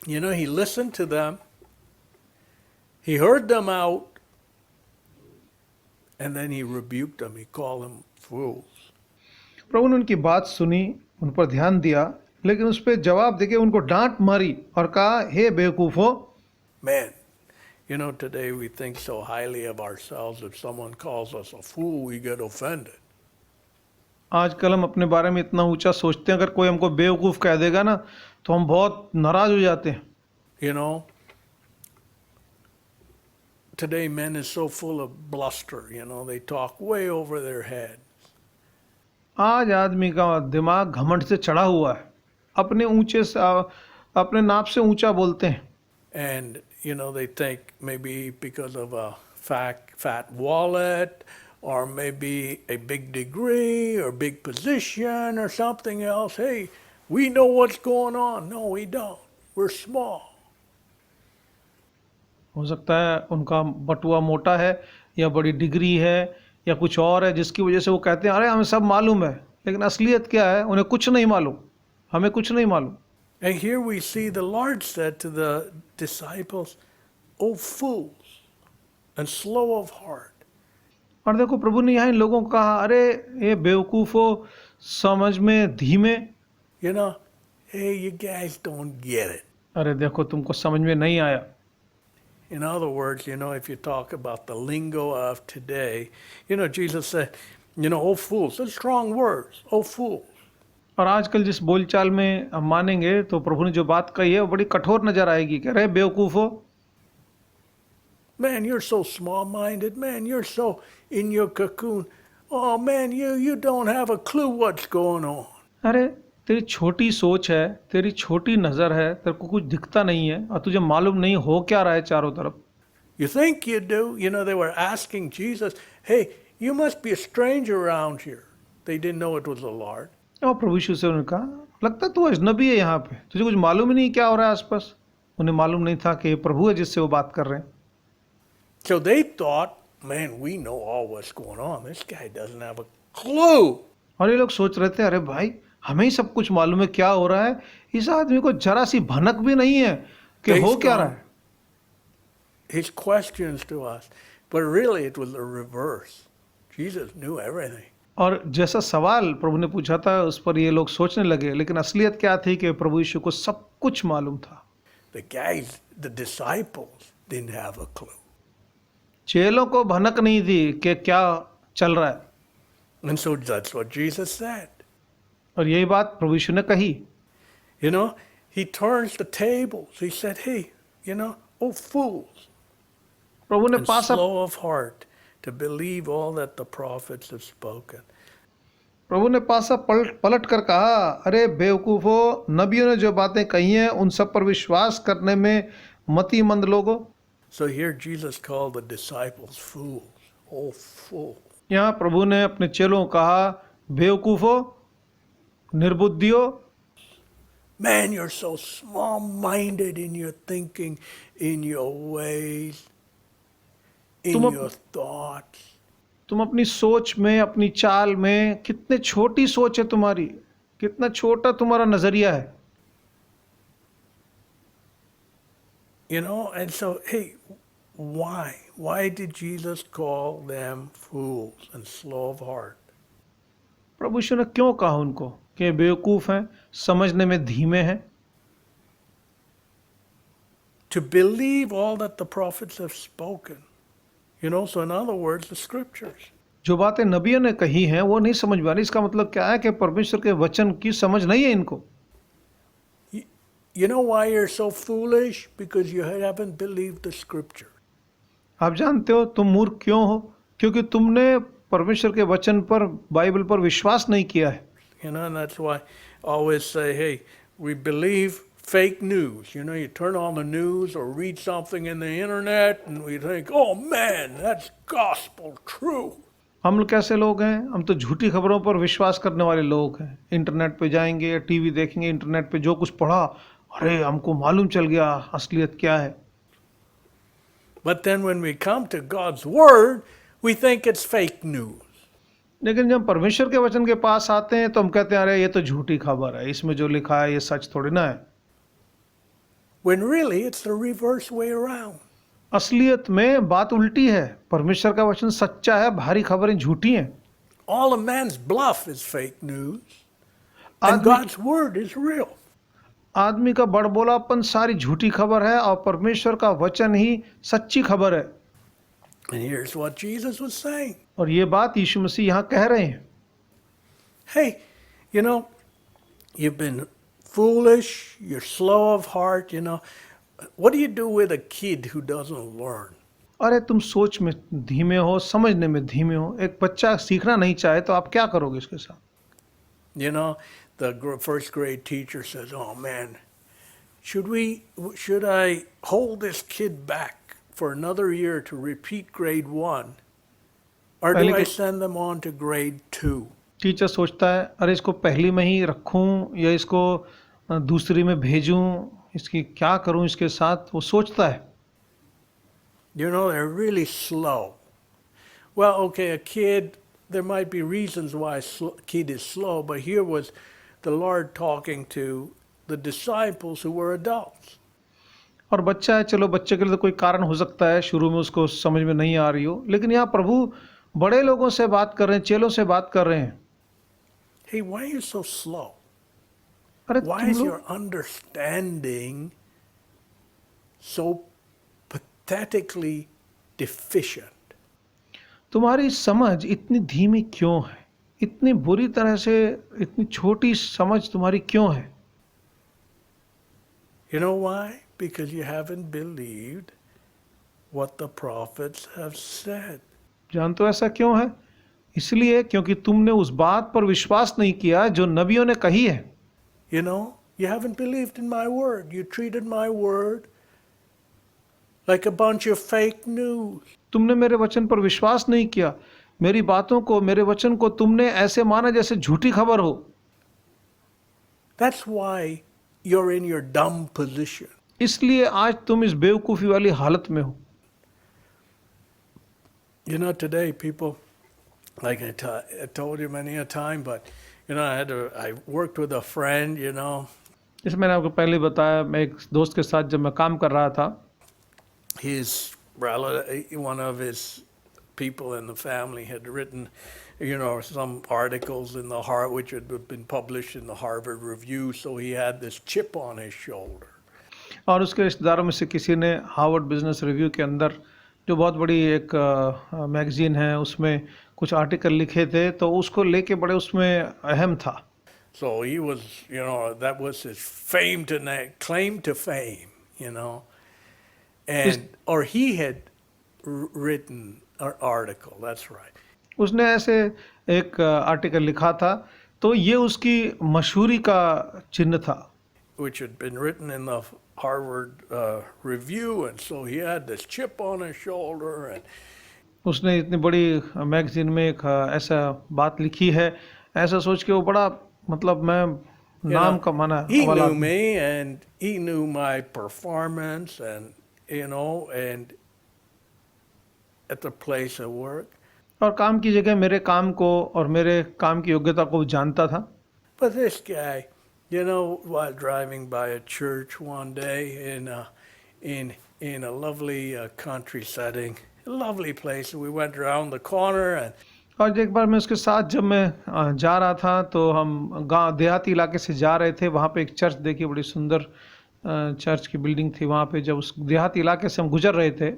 You know, he listened to them, he heard them out, and then he rebuked them. He called them fools. प्रभु ने उनकी बात सुनी, उन पर ध्यान दिया, लेकिन उस पर जवाब देके उनको डांट मारी और कहा, हे बेवकूफो। Man, you know, today we think so highly of ourselves. If someone calls us a fool, we get offended. आजकल हम अपने बारे में इतना ऊंचा सोचते हैं, अगर कोई हमको बेवकूफ़ कह देगा ना तो हम बहुत नाराज हो जाते हैं। You know, today men is so full of bluster, you know, they talk way over their head. आज आदमी का दिमाग घमंड से चढ़ा हुआ है, अपने ऊंचे से अपने नाप से ऊंचा बोलते हैं। And, you know, they think maybe because of a fat wallet or maybe a big degree or big position or something else, hey, we know what's going on. No, we don't. We're small. हो सकता है उनका बटुआ मोटा है या बड़ी degree है या कुछ और है, जिसकी वजह से वो कहते हैं अरे हमें सब मालूम है, लेकिन असलियत क्या है उन्हें कुछ नहीं मालूम, हमें कुछ नहीं मालूम। And here we see the Lord said to the disciples, O fools and slow of heart. और देखो प्रभु ने यहाँ इन लोगों को कहा, अरे ये बेवकूफ़ो, समझ में धीमे। You know, hey, you guys don't get it. अरे देखो तुमको समझ में नहीं आया। In other words, you know, if you talk about the lingo of today, you know, Jesus said, you know, oh fools, those strong words, oh fools. और आजकल जिस बोलचाल में हम मानेंगे तो प्रभु ने जो बात कही है वो बड़ी कठोर नजर आएगी। कह रहे बेवकूफ़ो, Man, you're so small-minded. Man, you're so in your cocoon. Oh man, you don't have a clue what's going on. अरे तेरी छोटी सोच है, तेरी छोटी नज़र है, तेरे को कुछ दिखता नहीं है और तुझे मालूम नहीं हो क्या रहा है चारों तरफ। You think you do. You know, they were asking Jesus, hey, you must be a stranger around here. They didn't know it was the Lord. और प्रभु यीशु से उन्होंने कहा, लगता है तू अजनबी है यहाँ पे, तुझे कुछ मालूम ही नहीं क्या हो रहा है आसपास। उन्हें मालूम नहीं था कि ये प्रभु है जिससे वो बात कर रहे हैं। So they thought, man, we know all what's going on. This guy doesn't have a clue. और ये लोग सोच रहे थे, अरे भाई हमें ही सब कुछ मालूम है क्या हो रहा है, इस आदमी को जरा सी भनक भी नहीं है कि हो क्या रहा है। His questions to us, but really it was the reverse. Jesus knew everything. और जैसा सवाल प्रभु ने पूछा था उस पर ये लोग सोचने लगे, लेकिन असलियत क्या थी कि प्रभु यीशु को सब कुछ मालूम था। The guys, the disciples, didn't have a clue. चेलों को भनक नहीं थी कि क्या चल रहा है। And so that's what Jesus said. और यही बात प्रभु यीशु ने कही। You know, he turns the tables. He said, hey, you know, oh fools प्रभु ने and पासा slow of heart to believe all that the prophets have spoken. प्रभु ने पासा पलट कर कहा, अरे बेवकूफ़ो, नबियों ने जो बातें कही हैं उन सब पर विश्वास करने में मतिमंद लोगों। So here Jesus called the disciples fools. Oh fool. यहाँ प्रभु ने अपने चेलों को कहा, बेवकूफ़ो, निर्बुद्धियों। Man, you're so small-minded in your thinking, in your ways, in your thoughts. तुम अपनी सोच में, अपनी चाल में, कितने छोटी सोच है तुम्हारी, कितना छोटा तुम्हारा नजरिया है। You know, and so, hey, why? Why did Jesus call them fools and slow of heart? प्रभु यीशु ने क्यों कहा उनको कि बेवकूफ़ हैं, समझने में धीमे हैं? To believe all that the prophets have spoken. You know, so in other words, the scriptures. जो बातें नबियों ने कही हैं वो नहीं समझ पा रही। इसका मतलब क्या है कि परमेश्वर के वचन की समझ नहीं है इनको। You know why you're so foolish? Because you haven't believed the scripture. आप जानते हो तुम मूर्ख क्यों हो? क्योंकि तुमने परमेश्वर के वचन पर, बाइबल पर विश्वास नहीं किया है। You know, and that's why always say, hey, we believe fake news. You know, you turn on the news or read something in the internet and we think, oh man, that's gospel true. हम लोग कैसे लोग हैं? हम तो झूठी खबरों पर विश्वास करने वाले लोग हैं। इंटरनेट पे जाएंगे या टीवी देखेंगे, इंटरनेट पे जो कुछ पढ़ा, अरे हमको मालूम चल गया असलियत क्या है। But then when we come to God's word, we think it's fake news. लेकिन जब परमेश्वर के वचन के पास आते हैं तो हम कहते हैं अरे ये तो झूठी खबर है, इसमें जो लिखा है ये सच थोड़ी ना है। When really it's the reverse way around. असलियत में बात उल्टी है। परमेश्वर का वचन सच्चा है, बाहरी खबरें झूठी हैं। All of man's bluff is fake news, and आदमी God's word is real. आदमी का बड़बोलापन सारी झूठी खबर है और परमेश्वर का वचन ही सच्ची खबर है। And here's what Jesus was saying. और ये बात यीशु मसीह यहाँ कह रहे हैं। Hey, you know, you've been foolish, you're slow of heart, you know. What do you do with a kid who doesn't learn? अरे तुम सोच में धीमे हो, समझने में धीमे हो। एक बच्चा सीखना नहीं चाहे तो आप क्या करोगे इसके साथ? You know, the first grade teacher says, "Oh man, should I hold this kid back for another year to repeat grade 1, or do पहले I के- send them on to grade 2?" Teacher सोचता है अरे इसको पहली में ही रखूं या इसको दूसरी में भेजूं, इसकी क्या करूं इसके साथ, वो सोचता है। You know, they're really slow. Well, okay, a kid, there might be reasons why a kid is slow, but here was the Lord talking to the disciples who were adults. और बच्चा है, चलो बच्चे के लिए तो कोई कारण हो सकता है, शुरू में उसको समझ में नहीं आ रही हो, लेकिन यहाँ प्रभु बड़े लोगों से बात कर रहे हैं, चेलों से बात कर रहे हैं। Hey, why are you so slow? अरे Why तुम is लोग your understanding so pathetically deficient? तुम्हारी समझ इतनी धीमी क्यों है? इतनी बुरी तरह से इतनी छोटी समझ तुम्हारी क्यों है? You know why? Because you haven't believed what the prophets have said. जानते हो ऐसा क्यों है? इसलिए क्योंकि तुमने उस बात पर विश्वास नहीं किया जो नबियों ने कही है। You know, you haven't believed in my word. You treated my word like a bunch of fake news. तुमने मेरे वचन पर विश्वास नहीं किया, मेरी बातों को, मेरे वचन को तुमने ऐसे माना जैसे झूठी खबर हो। That's why you're in your dumb position. इसलिए आज तुम इस बेवकूफ़ी वाली हालत में हो। You know, today people, like I told you many a time, but you know, I worked with a friend, you know. जैसे मैंने आपको पहले बताया, मैं एक दोस्त के साथ जब मैं काम कर रहा था, His relative, one of his people in the family had written, you know, some articles in the which had been published in the Harvard Review, so he had this chip on his shoulder. और उसके रिश्तेदारों में से किसी ने Harvard business review के अंदर, जो बहुत बड़ी एक मैगजीन है, उसमें कुछ आर्टिकल लिखे थे, तो उसको लेके बड़े उसमें अहम था। So he was, you know, that was his claim to fame, you know. And, or he had written an article, that's right. उसने ऐसे एक आर्टिकल लिखा था, तो ये उसकी मशहूरी का चिन्ह था। Which had been written in the Harvard Review, and so he had this chip on his shoulder. And उसने इतनी बड़ी मैगजीन में एक ऐसा बात लिखी है, ऐसा सोच के वो बड़ा, मतलब मैं नाम कमाना he वाला। knew me, and he knew my performance, and you know, and at the place of work. और काम की जगह मेरे काम को और मेरे काम की योग्यता को जानता था। But this guy, you know, while driving by a church one day in a lovely country setting, a lovely place, we went around the corner, and और एक बार मैं उसके साथ जब मैं जा रहा था, तो हम गांव देहाती इलाके से जा रहे थे, वहाँ पे एक चर्च देखी, बड़ी सुंदर चर्च की बिल्डिंग थी वहाँ पे। जब उस देहाती इलाके से हम गुजर रहे थे,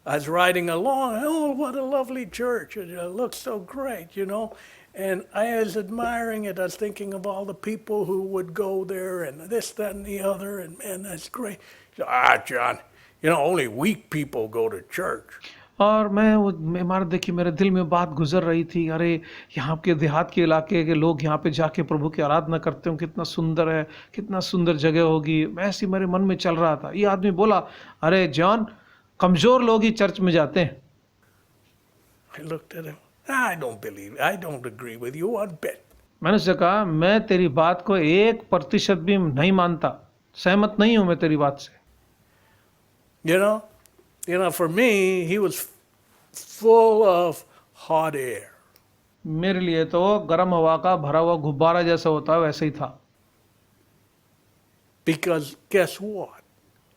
I was riding along. Oh, what a lovely church! It looks so great, you know. And I was admiring it. I was thinking of all the people who would go there, and this, that, and the other. And man, that's great. John, you know, only weak people go to church. और मैं देखिए मेरे दिल में बात गुजर रही थी, अरे यहाँ के देहात के इलाके के लोग यहाँ पे जाके प्रभु की आराधना करते हो, कितना सुंदर है, कितना सुंदर जगह होगी। ऐसे मेरे मन में चल रहा था। ये आदमी बोला, अरे जॉन, कमज़ोर लोग ही चर्च में जाते हैं। I looked at him. I don't agree with you one bit. मैंने उससे कहा, मैं तेरी बात को 1% भी नहीं मानता, सहमत नहीं हूं मैं तेरी बात से। For me, he was full of hot air. मेरे लिए तो गर्म हवा का भरा हुआ गुब्बारा जैसा होता है वैसे ही था। Because guess what?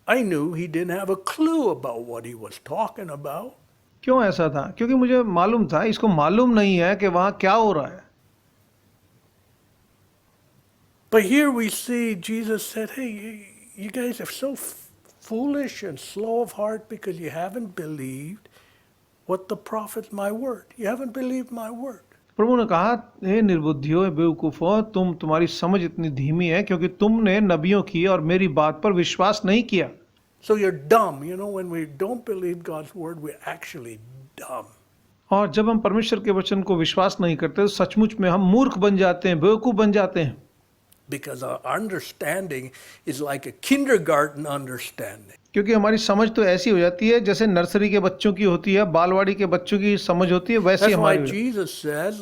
I knew he didn't have a clue about what he was talking about. क्यों ऐसा था? क्योंकि मुझे मालूम था, इसको मालूम नहीं है कि वहां क्या हो रहा है। But here we see Jesus said, hey, you guys are so foolish and slow of heart because you haven't believed what the prophet, my word. You haven't believed my word. प्रभु ने कहा, हे निर्बुद्धियों, बेवकूफों, तुम्हारी समझ इतनी धीमी है क्योंकि तुमने नबियों की और मेरी बात पर विश्वास नहीं किया। So you're dumb. When we don't believe God's word, we're actually dumb. और जब हम परमेश्वर के वचन को विश्वास नहीं करते तो सचमुच में हम मूर्ख बन जाते हैं, बेवकूफ बन जाते हैं। Because our understanding is like a kindergarten understanding. क्योंकि हमारी समझ तो ऐसी हो जाती है जैसे नर्सरी के बच्चों की होती है, बालवाड़ी के बच्चों की समझ होती है, वैसी That's why हमारी। Jesus says,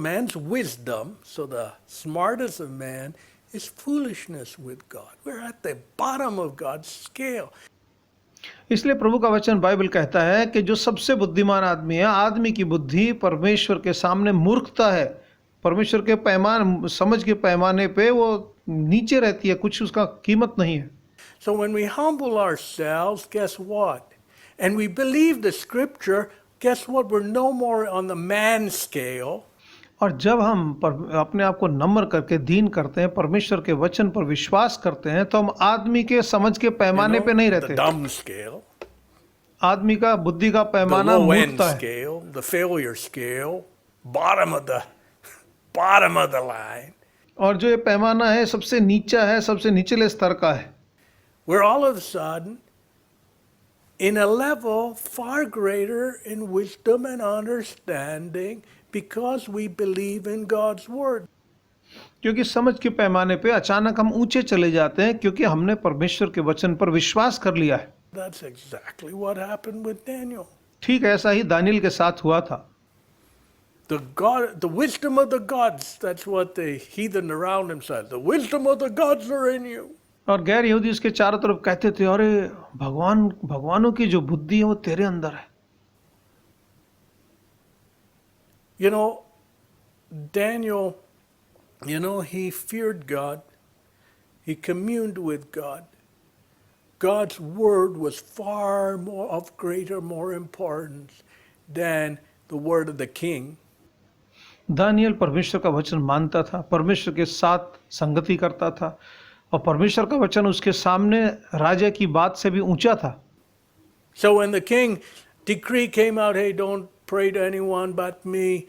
man's wisdom, so the smartest of man is foolishness with God. We're at the bottom of God's scale. इसलिए प्रभु का वचन बाइबल कहता है कि जो सबसे बुद्धिमान आदमी है, आदमी की बुद्धि परमेश्वर के सामने मूर्खता है। परमेश्वर के समझ के पैमाने पे वो नीचे रहती है, कुछ उसका कीमत नहीं है। So when we humble ourselves, guess what? And we believe the scripture, guess what? We're no more on the man scale. और जब हम अपने आप को नम्र करके दीन करते हैं, परमेश्वर के वचन पर विश्वास करते हैं, तो हम आदमी के समझ के पैमाने पे नहीं The रहते। dumb scale, आदमी का बुद्धि का the पैमाना low end मूर्खता है। scale, the failure scale, bottom of the line. और जो ये पैमाना है सबसे नीचा है, सबसे निचले स्तर का है। We're all of a sudden in a level far greater in wisdom and understanding because we believe in God's word. क्योंकि समझ के पैमाने पे अचानक हम ऊंचे चले जाते हैं क्योंकि हमने परमेश्वर के वचन पर विश्वास कर लिया है। That's exactly what happened with Daniel. ठीक ऐसा ही दानियल के साथ हुआ था। The wisdom of the gods, that's what the heathen around him said. The wisdom of the gods are in you. और गैर यहूदी उसके चारों तरफ कहते थे, अरे भगवानों की जो बुद्धि है वो तेरे अंदर है। Daniel, he feared God. He communed with God. God's word was far more of greater, more importance than the word of the king. Daniel परमेश्वर का वचन मानता था, परमेश्वर के साथ संगति करता था और परमेश्वर का वचन उसके सामने राजा की बात से भी ऊंचा था। So when the king decree came out, hey, don't pray to anyone but me,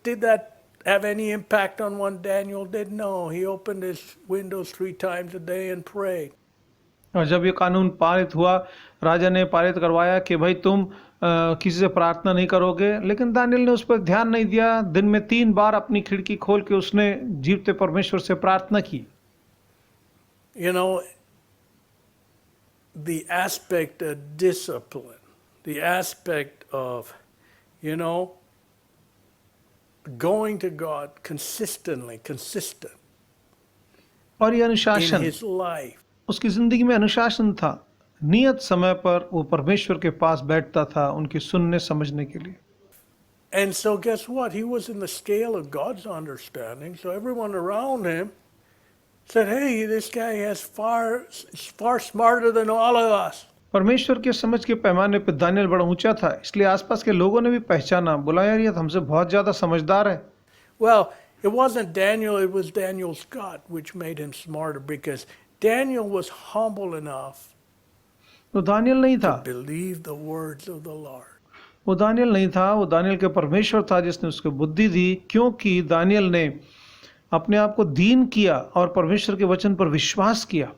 did that have any impact on what Daniel did? No, he opened his windows 3 times a day and prayed. और जब ये कानून पारित हुआ, राजा ने पारित करवाया कि भाई तुम किसी से प्रार्थना नहीं करोगे, लेकिन दानियल ने उस पर ध्यान नहीं दिया। दिन में 3 बार अपनी खिड़की खोल के उसने जीवते परमेश्वर से प्रार्थना की। The aspect of discipline, the aspect of, going to God consistent और ये in अनुशासन, his life. उसकी जिंदगी में अनुशासन था। नियत समय पर वो परमेश्वर के पास बैठता था उनकी सुनने समझने के लिए। And so guess what? He was in the scale of God's understanding. So everyone around him said, hey, this guy is far smarter than all of us. परमेश्वर के समझ के पैमाने पर दानियल बड़ा ऊंचा था, इसलिए आसपास के लोगों ने भी पहचाना, बोला यार ये हमसे बहुत ज्यादा समझदार है। Well, it wasn't Daniel, it was Daniel's God, which made him smarter because Daniel was humble enough वो दानियल नहीं था, to believe the words of the Lord. वो दानियल नहीं था, वो दानियल के परमेश्वर था जिसने उसको बुद्धि दी, क्योंकि दानियल ने अपने आप को दीन किया और परमेश्वर के वचन पर विश्वास किया।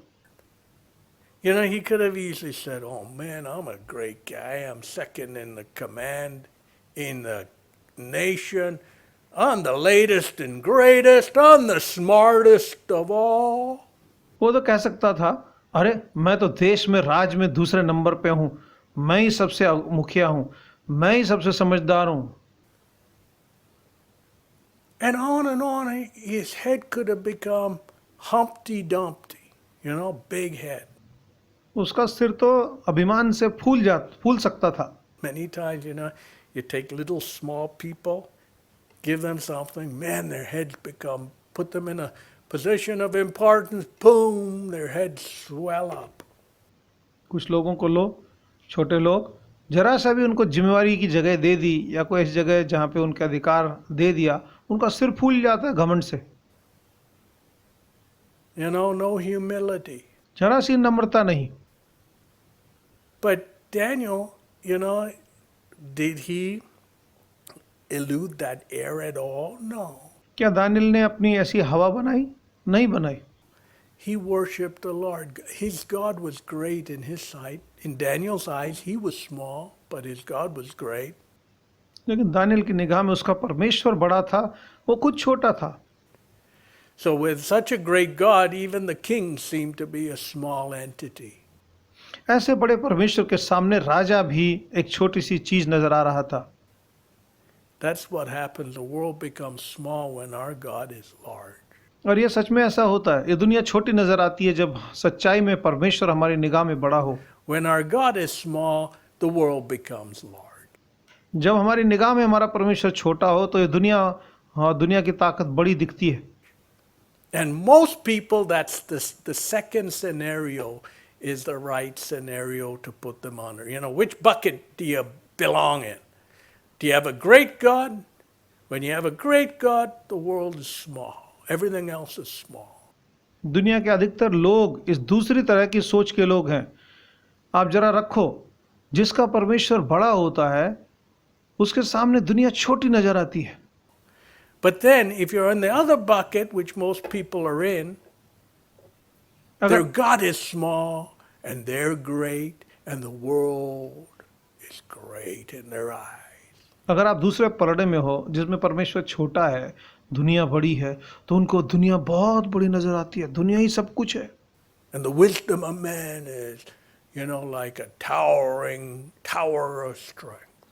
You know, he could have easily said, "Oh man, I'm a great guy. I'm second in the command in the nation. I'm the latest and greatest. I'm the smartest of all." वो तो कह सकता था, अरे मैं तो देश में राज में दूसरे नंबर पे हूँ, मैं ही सबसे मुखिया हूँ, मैं ही सबसे समझदार हूँ। And on, his head could have become Humpty Dumpty, you know, big head. उसका सिर तो अभिमान से फूल सकता था। Many times, you know, you take little small people, give them something, man, their heads become, put them in a position of importance, boom, their heads swell up. कुछ लोगों को लो, छोटे लोग, जरा सा भी उनको जिम्मेवारी की जगह दे दी या कोई ऐसी जगह जहाँ पे उनका अधिकार दे दिया, उनका सिर फूल जाता है घमंड से। You know, no humility. जरा सी नम्रता नहीं। But Daniel, you know, did he elude that air at all? No. क्या दानियल ने अपनी ऐसी हवा बनाई? नहीं बनाई। He worshiped the Lord. His God was great in his sight. In Daniel's eyes, he was small, but his God was great. लेकिन Daniel की निगाह में उसका परमेश्वर बड़ा था, वो खुद छोटा था। So with such a great God, even the king seemed to be a small entity. ऐसे बड़े परमेश्वर के सामने राजा भी एक छोटी सी चीज नजर आ रहा था। That's what happens. The world becomes small when our God is large. और ये सच में ऐसा होता है, ये दुनिया छोटी नजर आती है जब सच्चाई में परमेश्वर हमारी निगाह में बड़ा हो। When our God is small, the world becomes large. जब हमारी निगाह में हमारा परमेश्वर छोटा हो तो ये दुनिया की ताकत बड़ी दिखती है। And most people, that's the second scenario is the right scenario to put them under. You know, which bucket do you belong in? Do you have a great God? When you have a great God, the world is small. Everything else is small. दुनिया के अधिकतर लोग इस दूसरी तरह की सोच के लोग हैं। आप जरा रखो, जिसका परमेश्वर बड़ा होता है उसके सामने दुनिया छोटी नजर आती है। But then, if you're in the other bucket, which most people are in, their अगर God is small and they're great and the world is great in their eyes. अगर आप दूसरे पलड़े में हो जिसमें परमेश्वर छोटा है, दुनिया बड़ी है, तो उनको दुनिया बहुत बड़ी नजर आती है, दुनिया ही सब कुछ है। And the wisdom of man is, you know, like a towering tower of strength.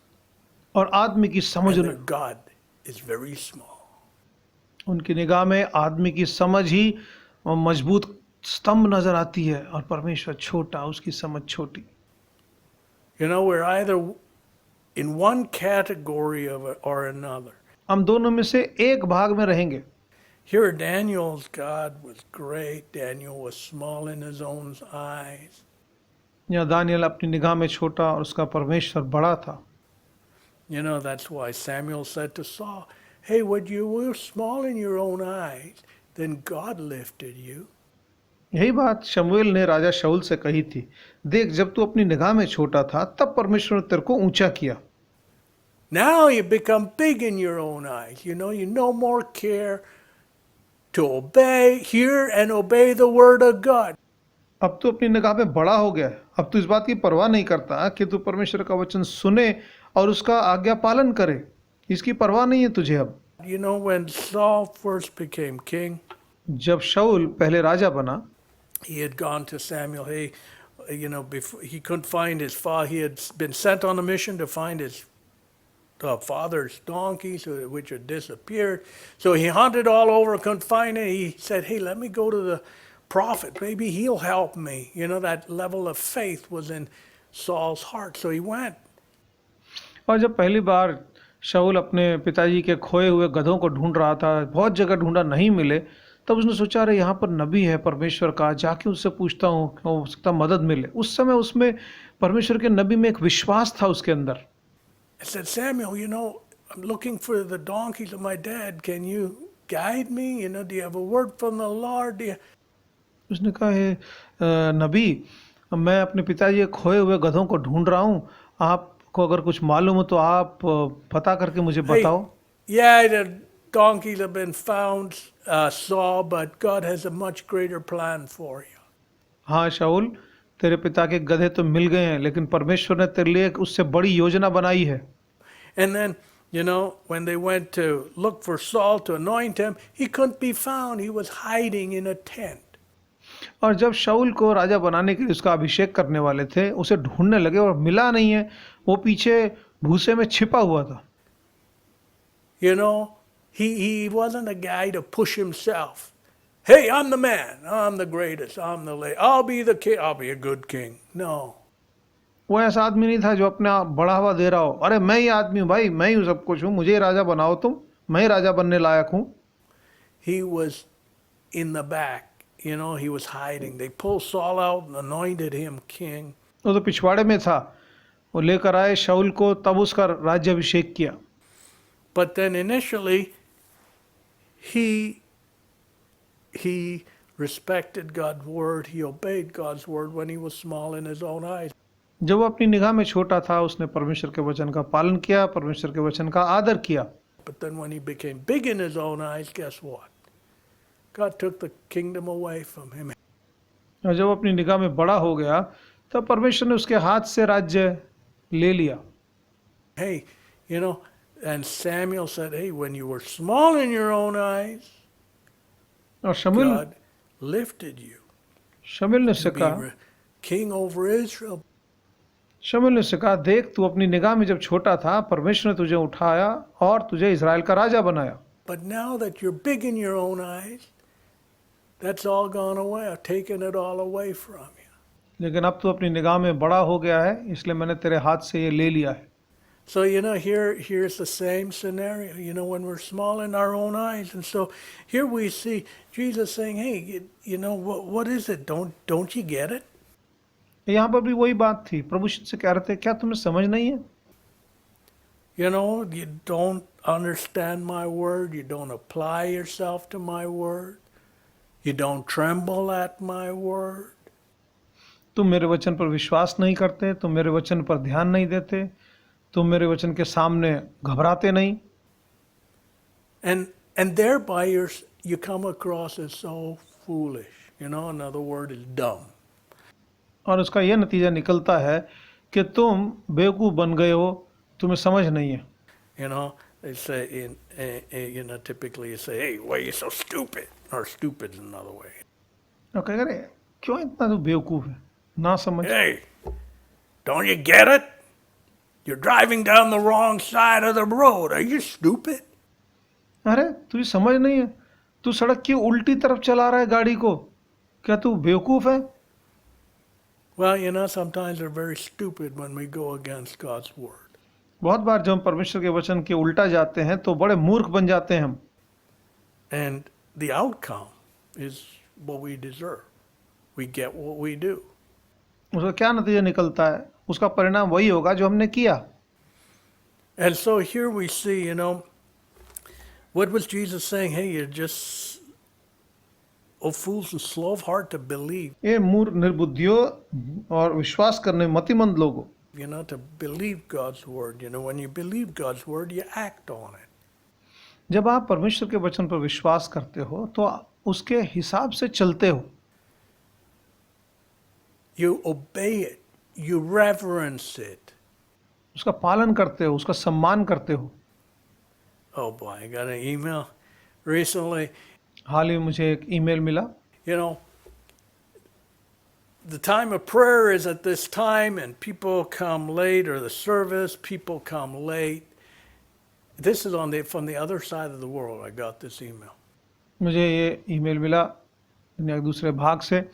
और आदमी की समझ And their God is very small. उनकी निगाह में आदमी की समझ ही मजबूत स्तंभ नजर आती है और परमेश्वर छोटा, उसकी समझ छोटी। You know, we're either in one category or another. हम दोनों में से एक भाग में रहेंगे। Here, Daniel's God was great. Daniel was small in his own eyes. यहाँ दानियल अपनी निगाह में छोटा और उसका परमेश्वर बड़ा था। You know, that's why Samuel said to Saul, "Hey, when you were small in your own eyes, then God lifted you." यही बात शमूएल ने राजा शाऊल से कही थी, देख जब तू अपनी निगाह में छोटा था तब परमेश्वर ने तेरे को ऊंचा किया। Now you become big in your own eyes. You no more care to obey, hear and obey the word of God. अब तू अपनी निगाह में बड़ा हो गया है, अब तू इस बात की परवाह नहीं करता कि तू परमेश्वर का वचन सुने और उसका आज्ञा पालन करे, इसकी परवाह नहीं है तुझे अब। You know, when Saul first became king, जब शाऊल पहले राजा बना, he had gone to Samuel. Hey, you know, before he couldn't find his father. He had been sent on a mission to find his father's donkeys, which had disappeared. So he hunted all over, couldn't find it. He said, "Hey, let me go to the prophet. Maybe he'll help me." You know, that level of faith was in Saul's heart. So he went. और जब पहली बार शाऊल अपने पिताजी के खोए हुए गधों को ढूंढ रहा था, बहुत जगह ढूंढा, नहीं मिले, तब उसने सोचा अरे यहाँ पर नबी है परमेश्वर का, जाके उससे पूछता हूँ, हो सकता मदद मिले। उस समय उसमें परमेश्वर के नबी में एक विश्वास था उसके अंदर। I said, "Samuel, you know, I'm looking for the donkeys of my dad. Can you guide me? You know, do you have a word from the Lord? उसने कहा है नबी, मैं अपने पिताजी के खोए हुए गधों को ढूंढ रहा हूँ, आपको अगर कुछ मालूम हो तो आप पता करके मुझे बताओ। Yeah, the donkeys have been found, Saul, but God has a much greater plan for you." हाँ शाऊल, तेरे पिता के गधे तो मिल गए हैं, लेकिन परमेश्वर ने तेरे लिए एक उससे बड़ी योजना बनाई है। And then, when they went to look for Saul to anoint him, he couldn't be found. He was hiding in a tent. और जब शाऊल को राजा बनाने के लिए उसका अभिषेक करने वाले थे, उसे ढूंढने लगे और मिला नहीं है, वो पीछे भूसे में छिपा हुआ था। He wasn't a guy to push himself. Hey, I'm the man. I'm the greatest. I'm the late. I'll be the king. I'll be a good king. No. वो ऐसा आदमी नहीं था जो अपने आप बढ़ावा दे रहा हो, अरे मैं ही आदमी हूँ भाई, मैं ही सब कुछ हूँ, मुझे ही राजा बनाओ तुम, मैं ही राजा बनने लायक हूँ। He was in the back. He was hiding. They pulled Saul out and anointed him king. वो तो पिछवाड़े में था, वो लेकर आए शाऊल को, तब उसका राज्याभिषेक किया। But then initially, he respected God's word. He obeyed God's word when he was small in his own eyes. जब वो अपनी निगाह में छोटा था, उसने परमेश्वर के वचन का पालन किया, परमेश्वर के वचन का आदर किया। But then when he became big in his own eyes, guess what? God took the kingdom away from him. और जब अपनी निगाह में बड़ा हो गया, तब परमेश्वर ने उसके हाथ से राज्य ले लिया। Hey, and Samuel said, hey, when you were small in your own eyes, और शमूएल God lifted you ने to be कहा, king over Israel. शमूएल ने कहा, देख तू अपनी निगाह में जब छोटा था, परमेश्वर ने तुझे उठाया और तुझे इजराइल का राजा बनाया। But now that you're big in your own eyes, that's all gone away. I've taken it all away from you. लेकिन अब तू अपनी निगाह में बड़ा हो गया है, इसलिए मैंने तेरे हाथ से ये ले लिया है। So, here's the same scenario, when we're small in our own eyes. And so here we see Jesus saying, hey, what is it? Don't you get it? यहाँ पर भी वही बात थी, प्रभु से कह रहे थे, क्या तुम्हें समझ नहीं है? You don't understand my word. You don't apply yourself to my word. You don't tremble at my word. तुम मेरे वचन पर विश्वास नहीं करते, तुम मेरे वचन पर ध्यान नहीं देते, तुम मेरे वचन के सामने घबराते नहीं। And thereby you come across as so foolish. Another word is dumb. और उसका यह नतीजा निकलता है कि तुम बेवकूफ़ बन गए हो, तुम्हें समझ नहीं है। They say typically you say, hey, why are you so stupid? Or stupid is another way. और कह रहे, क्यों इतना तू बेवकूफ़ है, ना समझ। Hey, don't you get it? You're driving down the wrong side of the road. Are you stupid? अरे तुझे समझ नहीं है, तू सड़क की उल्टी तरफ चला रहा है गाड़ी को, क्या तू बेवकूफ़ है? Well, sometimes they're very stupid when we go against God's word. बहुत बार जब हम परमेश्वर के वचन के उल्टा जाते हैं तो बड़े मूर्ख बन जाते हैं हम। And the outcome is what we deserve. We get what we do. उसका क्या नतीजा निकलता है? उसका परिणाम वही होगा जो हमने किया। And so here we see, what was Jesus saying? Hey, you're just, oh fools and slow of heart to believe. ये मूर्ख, निर्बुद्धियों और विश्वास करने मतिमंद लोगों, To believe God's word. When you believe God's word, you act on it. जब आप परमेश्वर के वचन पर विश्वास करते हो तो उसके हिसाब से चलते हो। You obey it. You reverence it. उसका पालन करते हो, उसका सम्मान करते हो। Oh boy, I got an email recently. हाल ही मुझे एक ईमेल मिला। The time of prayer is at this time and people come late, or the service, people come late. This is from the other side of the world. I got this email. मुझे ये email मिला दुनिया के दूसरे भाग से।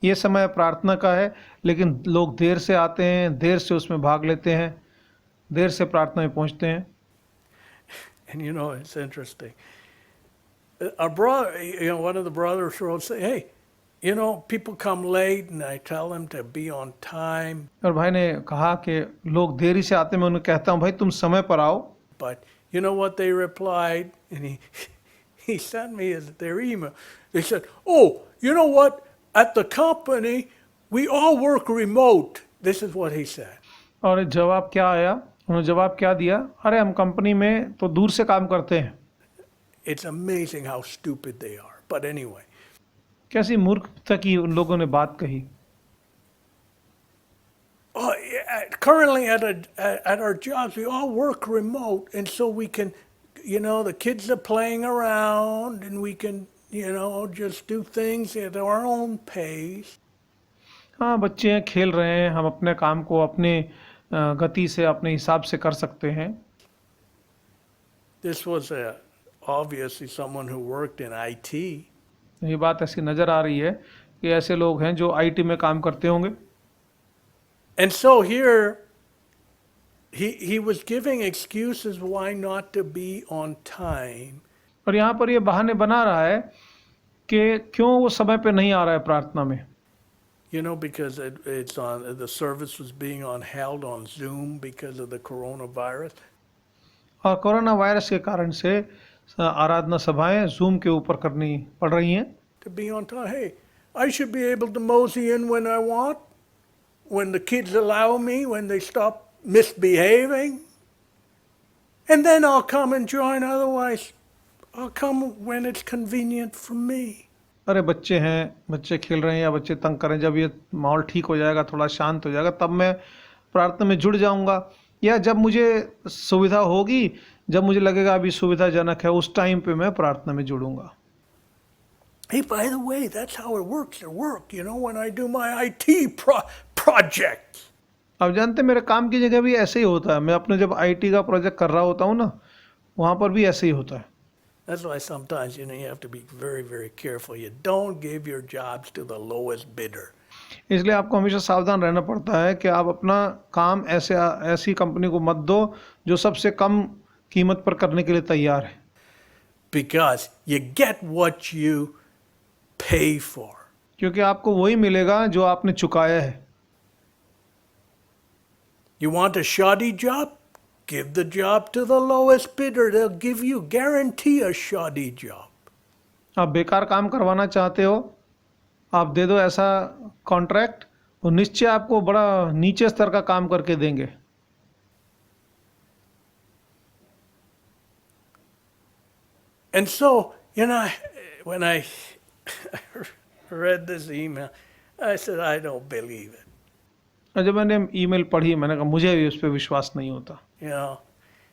ये समय प्रार्थना का है, लेकिन लोग देर से आते हैं, देर से उसमें भाग लेते हैं, देर से प्रार्थना में पहुंचते हैं। And it's interesting. Our brother, one of the brothers wrote, say, hey, people come late and I tell them to be on time. और भाई ने कहा कि लोग देरी से आते हैं, मैं उन्हें कहता हूँ भाई तुम समय पर आओ। But you know what they replied? And he sent me their email. They said, oh, you know what? At the company, we all work remote. This is what he said. और जवाब क्या आया? उन्होंने जवाब क्या दिया? अरे हम कंपनी में तो दूर से काम करते हैं। It's amazing how stupid they are. But anyway. कैसी मूर्खता की उन लोगों ने बात कही। currently at our jobs, we all work remote, and so we can, the kids are playing around, and we can, just do things at our own pace. हाँ, बच्चे हैं, खेल रहे हैं, हम अपने काम को अपने गति से, अपने हिसाब से कर सकते हैं। This was obviously someone who worked in IT. ये बात ऐसी नज़र आ रही है कि ऐसे लोग हैं जो आईटी में काम करते होंगे। And so here, he was giving excuses why not to be on time. और यहाँ पर ये बहाने बना रहा है कि क्यों वो समय पे नहीं आ रहा है प्रार्थना में। Because the service was being held on Zoom because of the coronavirus. और कोरोना वायरस के कारण से आराधना सभाएं जूम के ऊपर करनी पड़ रही हैं। To be on time. Hey, I should be able to mosey in when I want, when the kids allow me, when they stop misbehaving. And then I'll come and join. Otherwise, I'll come when it's convenient for me. अरे बच्चे हैं, बच्चे खेल रहे हैं या बच्चे तंग करें, जब ये माहौल ठीक हो जाएगा, थोड़ा शांत हो जाएगा, तब मैं प्रार्थना में जुड़ जाऊंगा, या जब मुझे सुविधा होगी, जब मुझे लगेगा अभी सुविधाजनक है, उस टाइम पे मैं प्रार्थना में जुड़ूंगा। Hey, by the way, that's how it works at work, when I do my IT projects. अब जानते, मेरे काम की जगह भी ऐसे ही होता है। मैं अपने जब आईटी का प्रोजेक्ट कर रहा होता हूँ ना, वहाँ पर भी ऐसे ही होता है। That's why sometimes, you have to be very, very careful. You don't give your jobs to the lowest bidder. इसलिए आपको हमेशा सावधान रहना पड़ता है कि आप अपना काम ऐसी कंपनी को मत दो जो सबसे कम कीमत पर करने के लिए तैयार है। Because you get what you pay for. क्योंकि आपको वही मिलेगा जो आपने चुकाया है। You want a shoddy job? Give the job to the lowest bidder. They'll give you guarantee a shoddy job. आप बेकार काम करवाना चाहते हो, आप दे दो ऐसा कॉन्ट्रैक्ट, वो निश्चय आपको बड़ा नीचे स्तर का काम करके देंगे। And so, when I read this email, I said, I don't believe it. और जब मैंने ईमेल पढ़ी, मैंने कहा मुझे भी उस पर विश्वास नहीं होता।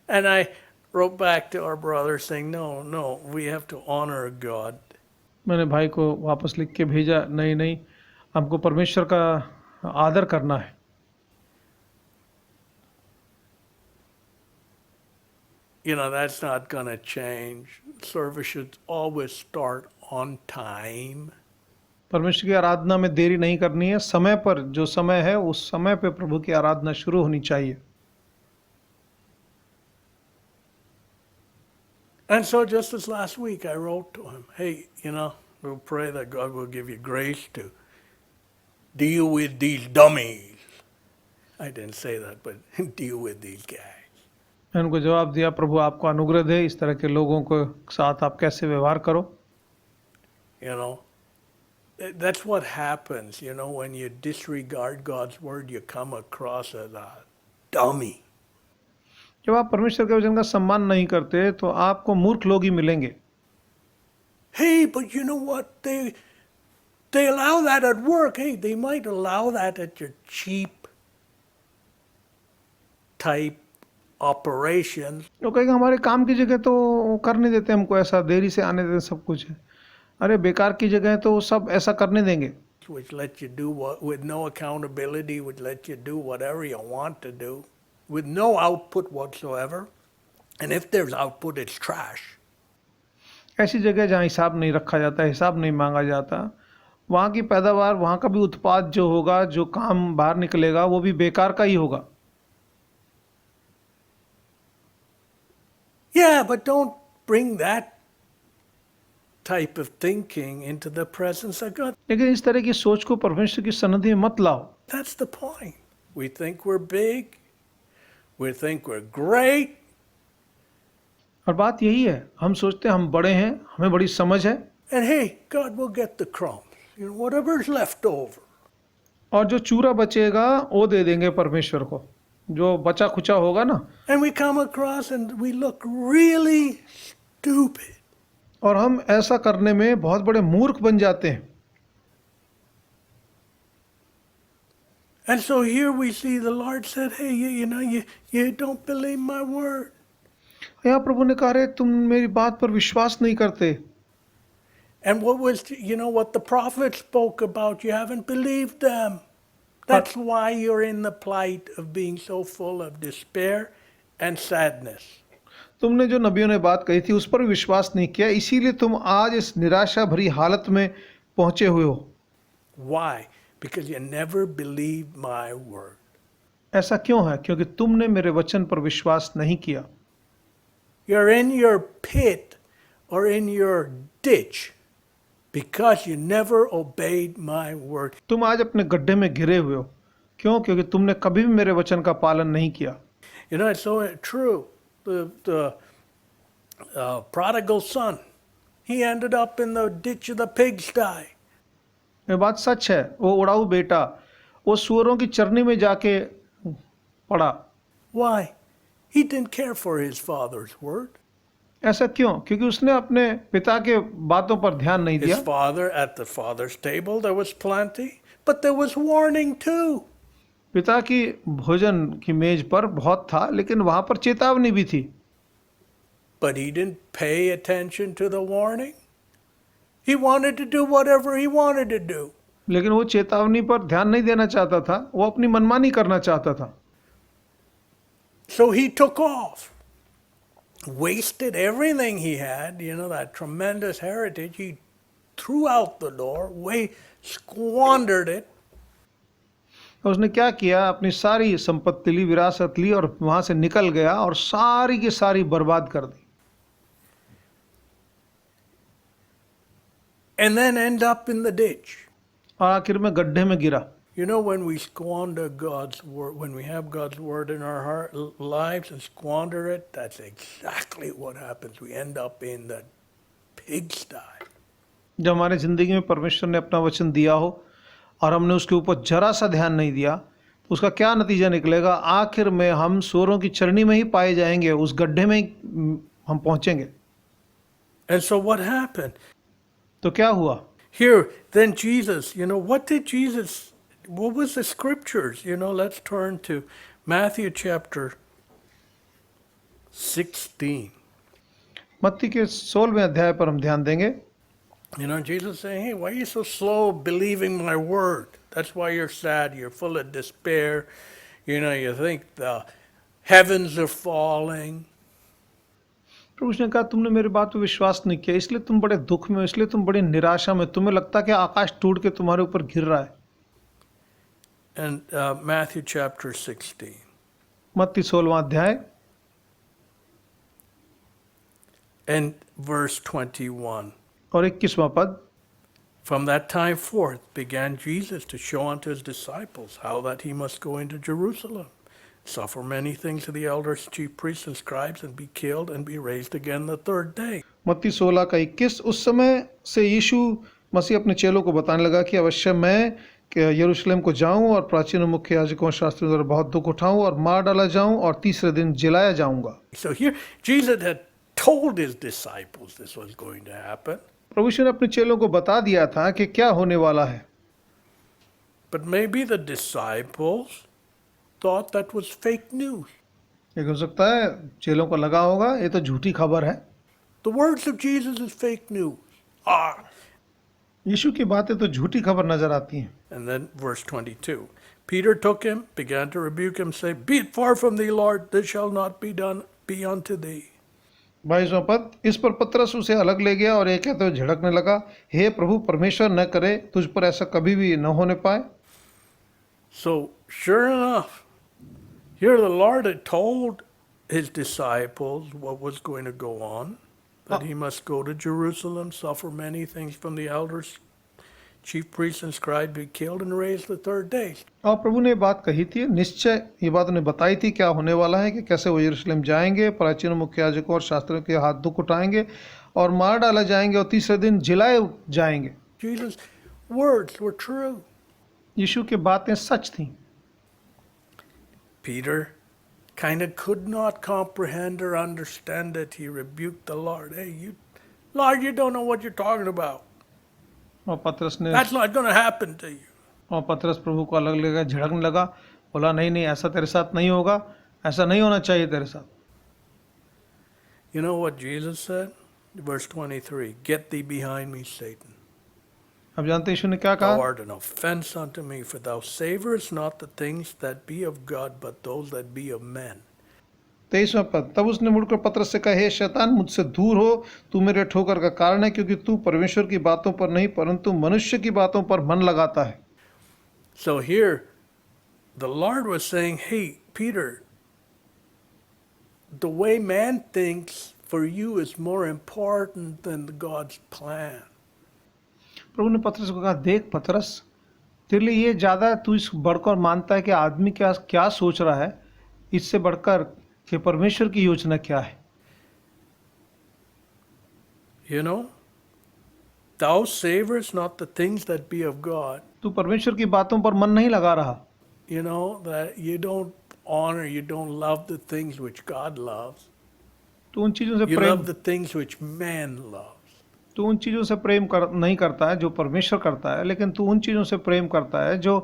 And I wrote back to our brother saying, no, we have to honor God. मैंने भाई को वापस लिख के भेजा, नहीं, हमको परमेश्वर का आदर करना है। That's not going to change. Service should always start on time. परमेश्वर की आराधना में देरी नहीं करनी है, समय पर, जो समय है उस समय पे प्रभु की आराधना शुरू होनी चाहिए। And so just this last week I wrote to him, hey, we'll pray that God will give you grace to deal with these dummies. I didn't say that, but deal with these guys. मैंने उनको जवाब दिया, प्रभु आपको अनुग्रह दे, इस तरह के लोगों के साथ आप कैसे व्यवहार करो। That's what happens, when you disregard God's word, you come across as a dummy. जब आप परमेश्वर के वचन का सम्मान नहीं करते तो आपको मूर्ख लोग ही मिलेंगे। Hey, but you know what? They allow that at work. Hey, they might allow that at your cheap type operations. वो कहेगा हमारे काम की जगह तो करने देते, हमको ऐसा देरी से आने देते, सब कुछ है। अरे बेकार की जगह है तो सब ऐसा करने देंगे। Which let you do with no accountability, would let you do whatever you want to do, with no output whatsoever. And if there's output, it's trash. ऐसी जगह जहाँ हिसाब नहीं रखा जाता, हिसाब नहीं मांगा जाता, वहाँ की पैदावार, वहाँ का भी उत्पाद जो होगा, जो काम बाहर निकलेगा, वो भी बेकार का ही होगा। Yeah, but don't bring that type of thinking into the presence of God. लेकिन इस तरह की सोच को परमेश्वर की सन्निधि में मत लाओ। That's the point. We think we're big. We think we're great. और बात यही है, हम सोचते हैं हम बड़े हैं, हमें बड़ी समझ है। And hey, God will get the crumbs. Whatever's left over. और जो चूरा बचेगा वो दे देंगे परमेश्वर को, जो बचा खुचा होगा ना। And we come across and we look really stupid. और हम ऐसा करने में बहुत बड़े मूर्ख बन जाते हैं। And so here we see the Lord said, hey, you don't believe my word. यहाँ प्रभु ने कहा, रे तुम मेरी बात पर विश्वास नहीं करते। And what the prophet spoke about, you haven't believed them. That's why you're in the plight of being so full of despair and sadness. तुमने जो नबियों ने बात कही थी उस पर भी विश्वास नहीं किया, इसीलिए तुम आज इस निराशा भरी हालत में पहुंचे हुए हो। Why? Because you never believed my word. ऐसा क्यों है? क्योंकि तुमने मेरे वचन पर विश्वास नहीं किया। You're in your pit or in your ditch because you never obeyed my word. तुम आज अपने गड्ढे में घिरे हुए हो। क्यों? क्योंकि तुमने कभी भी मेरे वचन का पालन नहीं किया। It's so true. The prodigal son, he ended up in the ditch of the pigsty. ये बात सच है। वो उड़ाऊ बेटा वो सूअरों की चरनी में जाके पड़ा। Why? He didn't care for his father's word. ऐसा क्यों? क्योंकि उसने अपने पिता के बातों पर ध्यान नहीं दिया। His father, at the father's table, there was plenty, but there was warning too. पिता की भोजन की मेज पर बहुत था, लेकिन वहां पर चेतावनी भी थी। But he didn't pay attention to the warning. He wanted to do whatever he wanted to do. लेकिन वो चेतावनी पर ध्यान नहीं देना चाहता था, वो अपनी मनमानी करना चाहता था। So he took off, wasted everything he had, that tremendous heritage. He threw out the door, squandered it. उसने क्या किया? अपनी सारी संपत्ति ली, विरासत ली और वहां से निकल गया और सारी की सारी बर्बाद कर दी। And then end up in the ditch. और आखिर में गड्ढे में गिरा। When we squander God's word, when we have God's word in our lives and squander it, that's exactly what happens. We end up in the pigsty. जब हमारे जिंदगी में परमेश्वर ने अपना वचन दिया हो और हमने उसके ऊपर जरा सा ध्यान नहीं दिया, तो उसका क्या नतीजा निकलेगा? आखिर में हम सूअरों की चरनी में ही पाए जाएंगे, उस गड्ढे में ही हम पहुंचेंगे। And so what happened? तो क्या हुआ? Here, then Jesus, what was the scriptures? Let's turn to Matthew chapter 16. मत्ती के 16वें अध्याय पर हम ध्यान देंगे। Jesus saying, hey, why are you so slow believing my word? That's why you're sad. You're full of despair. You think the heavens are falling. प्रभु ने कहा, तुमने मेरी बात पर विश्वास नहीं किया, इसलिए तुम बड़े दुख में, इसलिए तुम बड़ी निराशा में, तुम्हें लगता है कि आकाश टूट के तुम्हारे ऊपर गिर रहा है। And Matthew chapter 16. मत्ती 16वां अध्याय and verse 21. और 21वां पद। From that time forth began Jesus to show unto his disciples how that he must go into Jerusalem, suffer many things of the elders, chief priests, and scribes, and be killed, and be raised again the third day. मत्ती 16 का 21। उस समय से यीशु मसीह अपने चेलों को बताने लगा कि अवश्य मैं यरूशलेम को जाऊं और प्राचीन मुख्य याजकों और शास्त्रियों द्वारा बहुत दुख उठाऊं और मार डाला जाऊं और तीसरे दिन जिलाया जाऊंगा। So here Jesus had told his disciples this was going to happen. प्रभु यीशु ने अपने चेलों को बता दिया था कि क्या होने वाला है। But maybe the disciples thought that was fake news. लेकिन हो सकता है चेलों को लगा होगा ये तो झूठी खबर है। The words of Jesus is fake news. यीशु की बातें तो झूठी खबर नजर आती हैं। And then verse 22. Peter took him, began to rebuke him, say, Be it far from thee, Lord, this shall not be done, be unto thee. 22वां पद। इस पर पतरस उसे अलग ले गया और ये कहते हुए झिड़कने लगा, हे प्रभु, परमेश्वर न करे, तुझ पर ऐसा कभी भी न होने पाए। So sure enough, here the Lord had told his disciples what was going to go on, that he must go to Jerusalem, suffer many things from the elders, chief priests and scribes, be killed and raised the third day. और प्रभु ने बात कही थी, निश्चय ये बात उन्हें बताई थी क्या होने वाला है, कि कैसे वो यरूशलेम जाएंगे, प्राचीन मुख्य याजकों और शास्त्रियों के हाथ दुख उठाएंगे और मार डाला जाएंगे और तीसरे दिन जिलाए जाएंगे। Jesus' words were true. यीशु की बातें सच थीं। Peter kind of could not comprehend or understand it. He rebuked the Lord. Hey, Lord, you don't know what you're talking about. और पतरस ने That's not going to happen to you. और पतरस प्रभु को अलग लगा, झिड़कने लगा, बोला नहीं नहीं, ऐसा तेरे साथ नहीं होगा, ऐसा नहीं होना चाहिए तेरे साथ। You know what Jesus said? Verse 23, get thee behind me, Satan. अब जानते हैं यीशु ने क्या Thou कहा? art an offense unto me, for thou savorest not the things that be of God, but those that be of men. 23वां पद, तब उसने मुड़कर पतरस से कहा, हे शैतान, मुझसे दूर हो, तू मेरे ठोकर का कारण है, क्योंकि तू परमेश्वर की बातों पर नहीं परंतु मनुष्य की बातों पर मन लगाता है। So here, the Lord was saying, hey, Peter, the way man thinks for you is more important than God's plan. प्रभु ने पतरस को कहा, देख पतरस, तेरे लिए ये ज़्यादा तू इस बढ़कर मानता है कि आदमी क्या क्या सोच रहा है, इससे बढ़कर कि परमेश्वर की योजना क्या है। You know, thou savorest not the things that be of God. तू परमेश्वर की बातों पर मन नहीं लगा रहा। You know, that you don't honor, you don't love the things which God loves. तू उन चीज़ों से You Prem love the things which man loves. तू उन चीज़ों से नहीं करता है जो परमेश्वर करता है, लेकिन तू उन चीज़ों से प्रेम करता है जो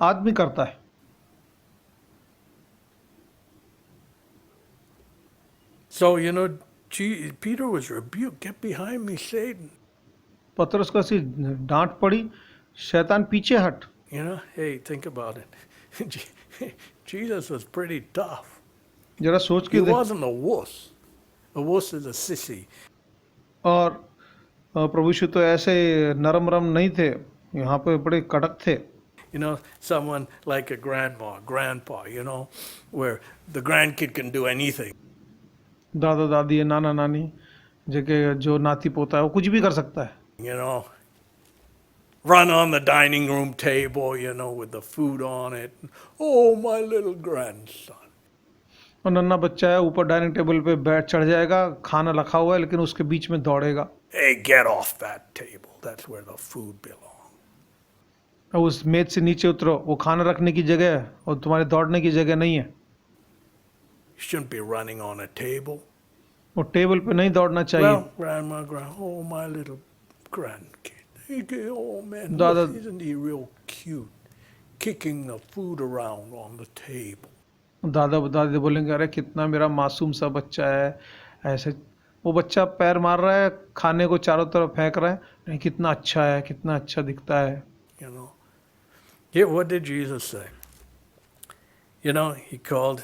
आदमी करता है। So, you know, Peter was rebuked, get behind me, Satan. पतरस को ऐसी डांट पड़ी, शैतान पीछे हट। You know, hey, think about it. Jesus was pretty tough. जरा सोच के He देख। wasn't a wuss. A wuss is a sissy. और प्रभु यीशु तो ऐसे नरम रम नहीं थे, यहाँ पे बड़े कड़क थे। You know, someone like a grandpa, you know, where the grandkid can do anything. दादा दादी, नाना नानी, जो नाती पोता है वो कुछ भी कर सकता है। You know, run on the dining room table, you know, with the food on it. Oh, my little grandson. और नन्ना बच्चा है, ऊपर डाइनिंग टेबल पे बैठ चढ़ जाएगा, खाना रखा हुआ है लेकिन उसके बीच में दौड़ेगा। Hey, get off that table. That's where the food belongs. और उस मेज से नीचे उतरो, वो खाना रखने की जगह है और तुम्हारे दौड़ने की जगह नहीं है। You shouldn't be running on a table. वो टेबल पे नहीं दौड़ना चाहिए। Well, oh, my little grandkid. Oh, man, Dada- isn't he real cute? Kicking the food around on the table. दादा दादी बोलेंगे, अरे कितना मेरा मासूम सा बच्चा है, ऐसे वो बच्चा पैर मार रहा है, खाने को चारों तरफ फेंक रहा है, नहीं कितना अच्छा है, कितना अच्छा दिखता है। You know. Yeah, what did Jesus say? You know, he called,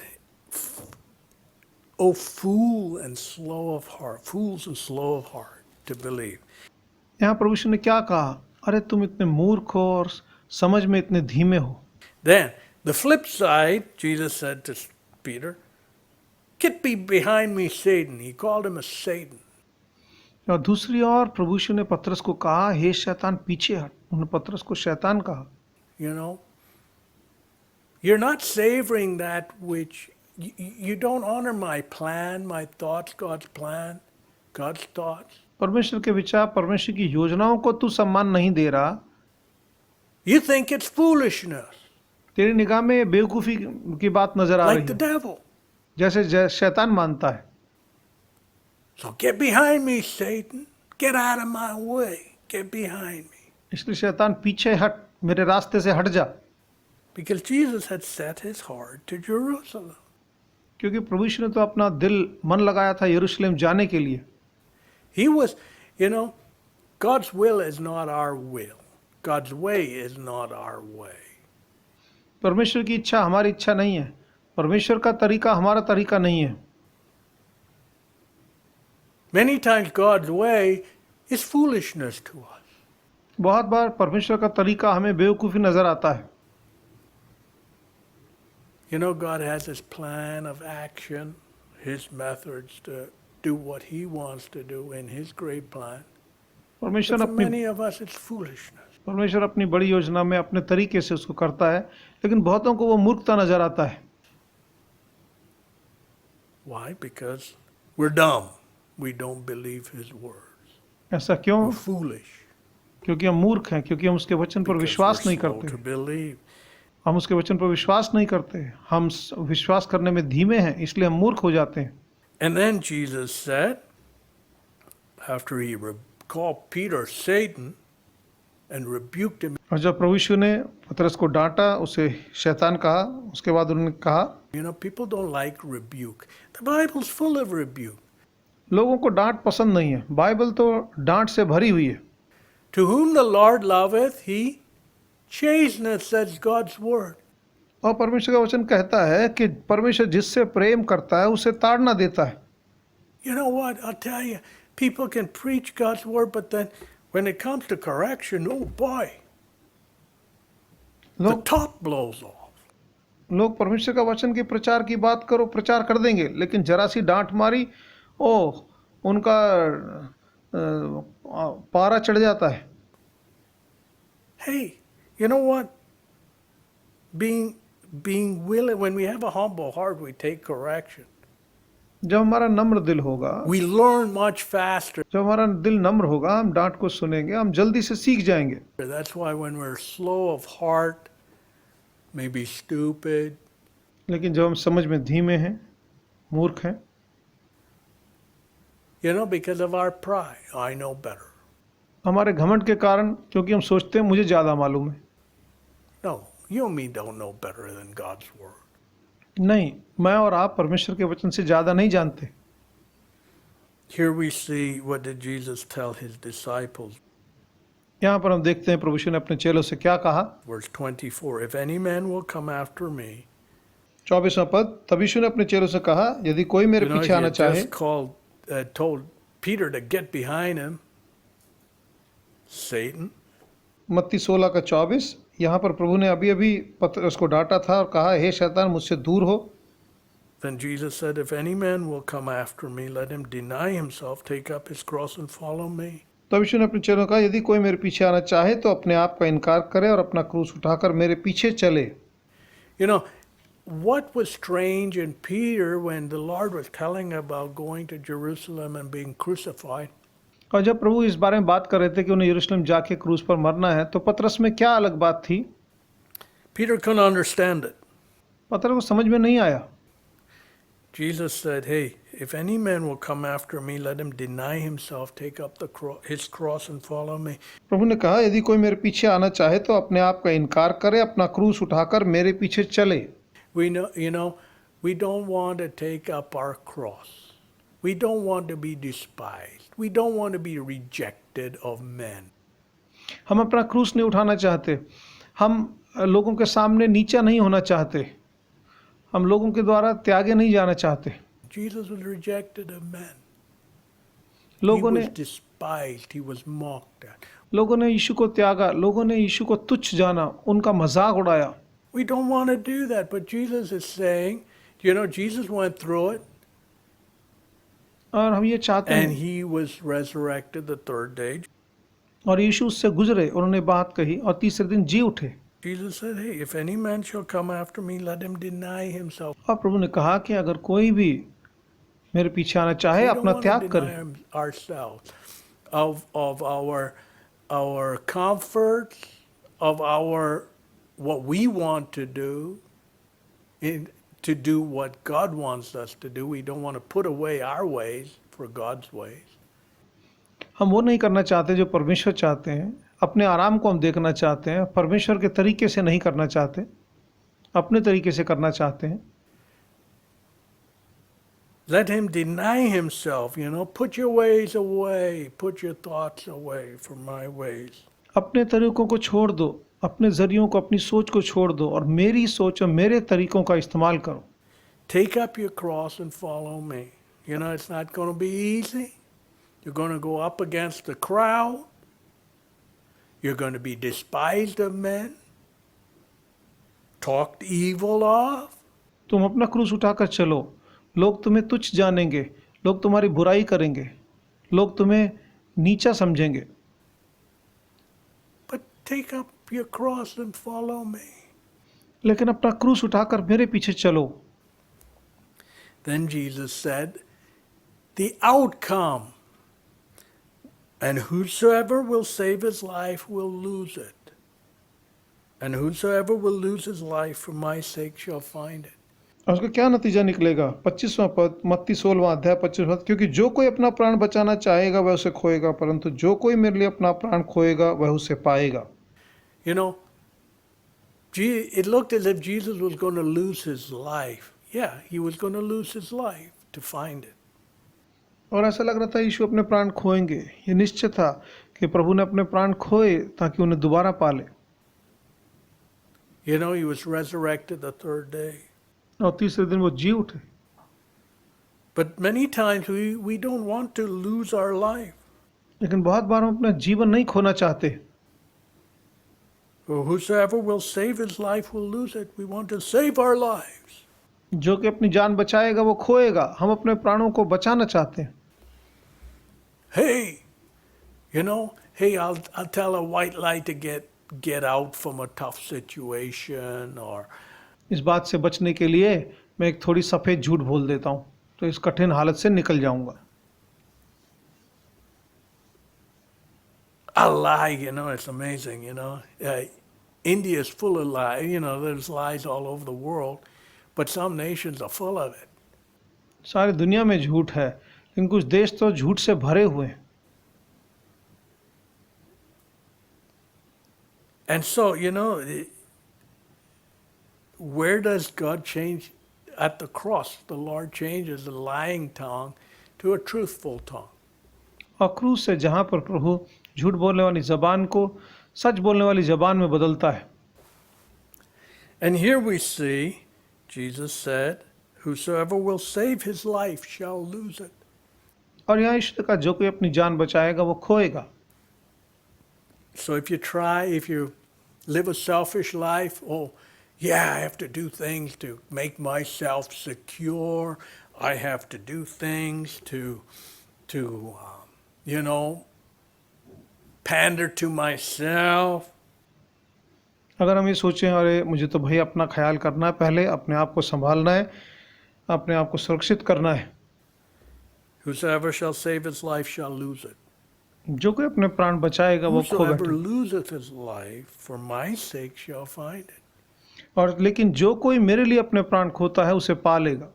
oh, fool and slow of heart, fools and slow of heart to believe. यहाँ प्रभु यीशु ने क्या कहा, अरे तुम इतने मूर्ख हो और समझ में इतने धीमे हो। Then, the flip side, Jesus said to Peter, get behind me, Satan. He called him a Satan. और दूसरी ओर प्रभु यीशु ने पतरस को कहा, हे शैतान पीछे हट। उन्होंने पतरस को शैतान कहा। You know, you're not savoring that which, you don't honor my plan, my thoughts, God's plan, God's thoughts. परमेश्वर के विचार, परमेश्वर की योजनाओं को तू सम्मान नहीं दे रहा। You think it's foolishness, तेरी निगाह में बेवकूफ़ी की बात नजर आ like रही the है, devil. जैसे शैतान मानता है। So get behind me, Satan. Get out of my way. Get behind me. इसलिए शैतान पीछे हट, मेरे रास्ते से हट जा। Because Jesus had set his heart to Jerusalem. क्योंकि प्रभु यीशु ने तो अपना दिल मन लगाया था यरूशलेम जाने के लिए। He was, you know, God's will is not our will. God's way is not our way. परमेश्वर की इच्छा हमारी इच्छा नहीं है, परमेश्वर का तरीका हमारा तरीका नहीं है। Many times God's way is foolishness to us. बहुत बार परमेश्वर का तरीका हमें बेवकूफ़ी नजर आता है। You know, God has his plan of action, his methods to do what he wants to do in his great plan. परमेश्वर But for अपनी many of us, it's foolishness. परमेश्वर अपनी बड़ी योजना में अपने तरीके से उसको करता है, लेकिन बहुतों को वो मूर्खता नजर आता है। Why? Because we're dumb. We don't believe his words. ऐसा क्यों? We're foolish. क्योंकि हम मूर्ख हैं, क्योंकि हम उसके वचन पर Because विश्वास we're नहीं slow करते। to believe. हम उसके वचन पर विश्वास नहीं करते, हम विश्वास करने में धीमे हैं, इसलिए हम मूर्ख हो जाते हैं। And then Jesus said, after he called Peter Satan, and rebuked him. और जब प्रभु यीशु ने पतरस को डांटा, उसे शैतान कहा, उसके बाद उन्होंने कहा, You know, people don't like rebuke. The Bible's full of rebuke. लोगों को डांट पसंद नहीं है, बाइबल तो डांट से भरी हुई है। To whom the Lord loveth, he chasteneth, says God's word. और परमेश्वर का वचन कहता है कि परमेश्वर जिससे प्रेम करता है उसे ताड़ना देता है। You know what? I'll tell you, people can preach God's word, but then when it comes to correction, oh boy, the लोग top blows off. लोग परमेश्वर का वचन के प्रचार की बात करो, प्रचार कर देंगे, लेकिन जरा सी डांट मारी, ओह, उनका पारा चढ़ जाता है। Hey, you know what? Being willing, when we have a humble heart, we take correction. जब हमारा नम्र दिल होगा, We learn much faster. जब हमारा दिल नम्र होगा, हम डांट को सुनेंगे, हम जल्दी से सीख जाएंगे। That's why when we're slow of heart, maybe stupid, लेकिन जब हम समझ में धीमे हैं, मूर्ख हैं, you know, because of our pride, I know better. हमारे घमंड के कारण, क्योंकि हम सोचते हैं मुझे ज़्यादा मालूम है। No, you and me don't know better than God's word. नहीं, मैं और आप परमेश्वर के वचन से ज़्यादा नहीं जानते। Here we see, what did Jesus tell his disciples? यहाँ पर हम देखते हैं प्रभु यीशु ने अपने चेलों से क्या कहा। Verse 24, if any man will come after me, 24वां पद, तब यीशु ने अपने चेलों से कहा, यदि कोई मेरे you know, पीछे he आना had चाहे। just told Peter to get behind him. Satan. मत्ती 16 का 24, यहाँ पर प्रभु ने अभी अभी पतरस को डांटा था और कहा, हे शैतान, मुझसे दूर हो। Then Jesus said, if any man will come after me, let him deny himself, take up his cross and follow me. तब यीशु ने अपने चेलों को कहा, यदि कोई मेरे पीछे आना चाहे तो अपने आप का इनकार करे और अपना क्रूस उठाकर मेरे पीछे चले। You know, what was strange in Peter when the Lord was telling about going to Jerusalem and being crucified? और जब प्रभु इस बारे में बात कर रहे थे कि उन्हें यरूशलेम जाके क्रूस पर मरना है, तो पतरस में क्या अलग बात थी? Peter couldn't understand it. पतरस को समझ में नहीं आया। Jesus said, hey, if any man will come after me, let him deny himself, take up his cross and follow me. प्रभु ने कहा, यदि कोई मेरे पीछे आना चाहे तो अपने आप का इनकार करे, अपना क्रूस उठाकर मेरे पीछे चले। We know, you know, we don't want to take up our cross. We don't want to be despised. We don't want to be rejected of men. हम अपना क्रूस नहीं उठाना चाहते, हम लोगों के सामने नीचा नहीं होना चाहते, हम लोगों के द्वारा त्यागे नहीं जाना चाहते। Jesus was rejected of men. He लोगों was ने despised. He was mocked at. लोगों ने यीशु को त्यागा, लोगों ने यीशु को तुच्छ जाना, उनका मजाक उड़ाया। We don't want to do that, but Jesus is saying, you know, Jesus went through it, और हम ये चाहते and हैं, he was resurrected the third day. और यीशु उससे गुजरे, उन्होंने बात कही और तीसरे दिन जी उठे। Jesus said, hey, if any man shall come after me, let him deny himself. और प्रभु ने कहा कि अगर कोई भी मेरे पीछे आना चाहे, We don't अपना want to त्याग deny करे। ourselves of our comforts, of our what we want to do, to do what God wants us to do. We don't want to put away our ways for God's ways. हम वो नहीं करना चाहते जो परमेश्वर चाहते हैं, अपने आराम को हम देखना चाहते हैं, परमेश्वर के तरीके से नहीं करना चाहते, अपने तरीके से करना चाहते हैं। Let him deny himself, you know, put your ways away, put your thoughts away from my ways. अपने तरीकों को छोड़ दो, अपने जरियों को, अपनी सोच को छोड़ दो और मेरी सोच और मेरे तरीकों का इस्तेमाल करो। Take up your cross and follow me. You know, it's not going to be easy. You're going to go up against the crowd. You're going to be despised of men, talked evil of. तुम अपना क्रूस उठाकर चलो, लोग तुम्हें तुच्छ जानेंगे, लोग तुम्हारी बुराई करेंगे, लोग तुम्हें नीचा समझेंगे। But take up your cross and follow me. लेकिन अपना क्रूस उठाकर मेरे पीछे चलो। Then Jesus said, the outcome, and whosoever will save his life will lose it. And whosoever will lose his life for my sake shall find it. और उसका क्या नतीजा निकलेगा? 25वां पद, मत्ती 16वां अध्याय 25वां पद, क्योंकि जो कोई अपना प्राण बचाना चाहेगा वह उसे खोएगा, परंतु जो कोई मेरे लिए अपना प्राण खोएगा वह उसे पाएगा। You know, it looked as if Jesus was going to lose his life. Yeah, he was going to lose his life to find it. और ऐसा लग रहा था यीशु अपने प्राण खोएंगे। ये निश्चय था कि प्रभु ने अपने प्राण खोए ताकि उन्हें दोबारा पाले। You know, he was resurrected the third day. और तीसरे दिन वो जी उठे। But many times we don't want to lose our life. लेकिन बहुत बार हम अपना जीवन नहीं खोना चाहते। Whosoever will save his life will lose it. We want to save our lives. जो कि अपनी जान बचाएगा वो खोएगा। हम अपने प्राणों को बचाना चाहते हैं। Hey, you know, hey, I'll tell a white lie to get out from a tough situation, or इस बात से बचने के लिए मैं एक थोड़ी सफ़ेद झूठ बोल देता हूँ तो इस कठिन हालत से निकल जाऊंगा। a lie, you know, it's amazing, you know. India is full of lies, you know, there's lies all over the world, but some nations are full of it. सारी दुनिया में झूठ है लेकिन कुछ देश तो झूठ से भरे हुए हैं। And so, you know, where does God change? At the cross, the Lord changes the lying tongue to a truthful tongue. और क्रूस से जहाँ पर प्रभु झूठ बोलने वाली जबान को सच बोलने वाली जबान में बदलता है। And here we see, Jesus said, whosoever will save his life shall lose it. और यहाँ ईश्वर का जो कोई अपनी जान बचाएगा वो खोएगा। So if you live a selfish life, oh, yeah, I have to do things to make myself secure. I have to do things to you know, pander to myself. अगर हम ये सोचें अरे मुझे तो भाई अपना ख्याल करना है, पहले अपने आप को संभालना है, अपने आप को सुरक्षित करना है। Whosoever shall save his life shall lose it. जो कोई अपने प्राण बचाएगा वो खो Whosoever बैठे। loseth his life for my sake shall find it. और लेकिन जो कोई मेरे लिए अपने प्राण खोता है उसे पा लेगा।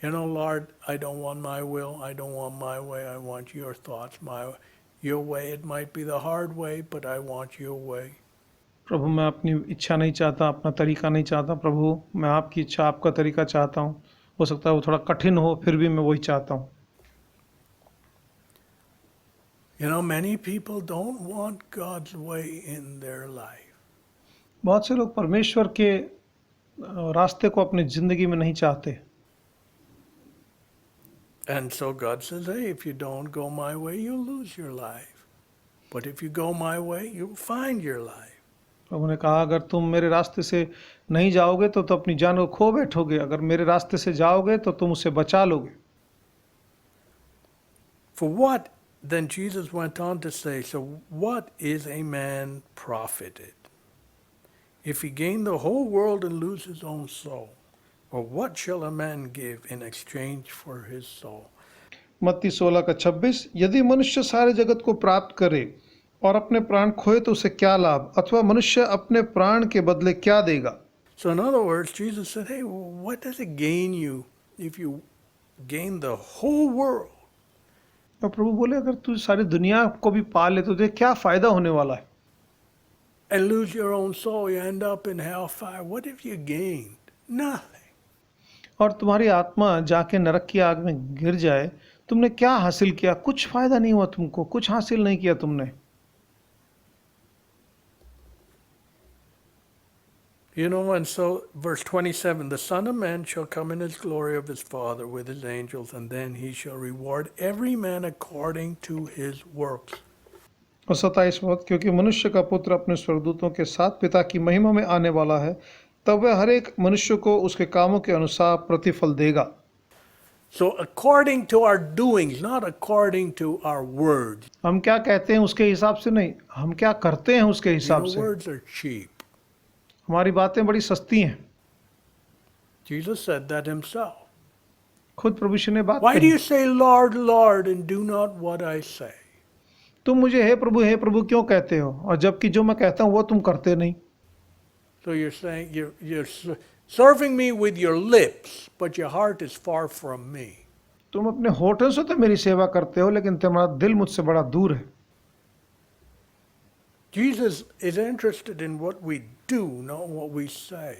You know, Lord, I don't want my will. I don't want my way. I want your thoughts, your way. It might be the hard way, but I want your way. प्रभु मैं अपनी इच्छा नहीं चाहता, अपना तरीका नहीं चाहता। प्रभु मैं आपकी इच्छा, आपका तरीका चाहता हूँ। हो सकता है वो थोड़ा कठिन हो, फिर भी मैं वही चाहता हूँ। You know, many people don't want God's way in their life. बहुत से लोग परमेश्वर के रास्ते को अपनी जिंदगी में नहीं चाहते। And so God says, hey, if you don't go my way, you'll lose your life. But if you go my way, you'll find your life. प्रभु ने कहा अगर तुम मेरे रास्ते से नहीं जाओगे तो अपनी जान को खो बैठोगे, अगर मेरे रास्ते से जाओगे तो तुम उसे बचा लोगे। For what, then Jesus went on to say, so what is a man profited if he gain the whole world and lose his own soul? Or what shall a man give in exchange for his soul? मत्ती 16:26, यदि मनुष्य सारे जगत को प्राप्त करे और अपने प्राण खोए तो उसे क्या लाभ, अथवा मनुष्य अपने प्राण के बदले क्या देगा। So in other words, Jesus said, hey, what does it gain you if you gain the whole world? और प्रभु बोले अगर तू सारी दुनिया को भी पा ले तो तुझे क्या फायदा होने वाला है। And lose your own soul, you end up in hellfire. What have you gained? Nothing. और तुम्हारी आत्मा जाके नरक की आग में गिर जाए, तुमने क्या हासिल किया? कुछ फायदा नहीं हुआ तुमको, कुछ हासिल नहीं किया तुमने। You know, and so verse 27, the Son of Man shall come in his glory of his Father with his angels, and then he shall reward every man according to his works. और 27वां, क्योंकि मनुष्य का पुत्र अपने स्वर्गदूतों के साथ पिता की महिमा में आने वाला है, तब वह हर एक मनुष्य को उसके कामों के अनुसार प्रतिफल देगा। So according to our doings, not according to our words. हम क्या कहते हैं उसके हिसाब से नहीं, हम क्या करते हैं उसके You हिसाब know, से। words are cheap. हमारी बातें बड़ी सस्ती हैं। Jesus said that himself. खुद प्रभु यीशु ने बात Why do कही, you say, Lord, Lord, and do not what I say? तुम मुझे हे प्रभु क्यों कहते हो, और जबकि जो मैं कहता हूँ वो तुम करते नहीं। So you're saying you're serving me with your lips, but your heart is far from me. तुम अपने होठों से तो मेरी सेवा करते हो, लेकिन तुम्हारा दिल मुझसे बड़ा दूर है। Jesus is interested in what we do, not what we say.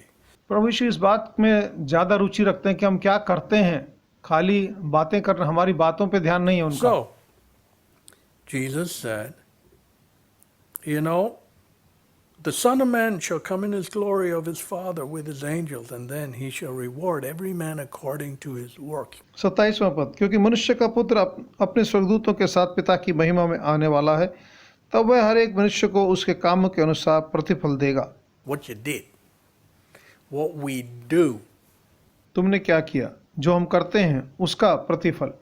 प्रभु यीशु इस बात में ज्यादा रुचि रखते हैं कि हम क्या करते हैं, खाली बातें करना, हमारी बातों पे ध्यान नहीं है उनका। So, Jesus said, you know, the Son of Man shall come in his glory of his Father with his angels, and then he shall reward every man according to his work. 27वां पद, क्योंकि मनुष्य का पुत्र अपने स्वर्गदूतों के साथ पिता की महिमा में आने वाला है, तब वह हर एक मनुष्य को उसके कामों के अनुसार प्रतिफल देगा। What you did, what we do. तुमने क्या किया, जो हम करते हैं उसका प्रतिफल।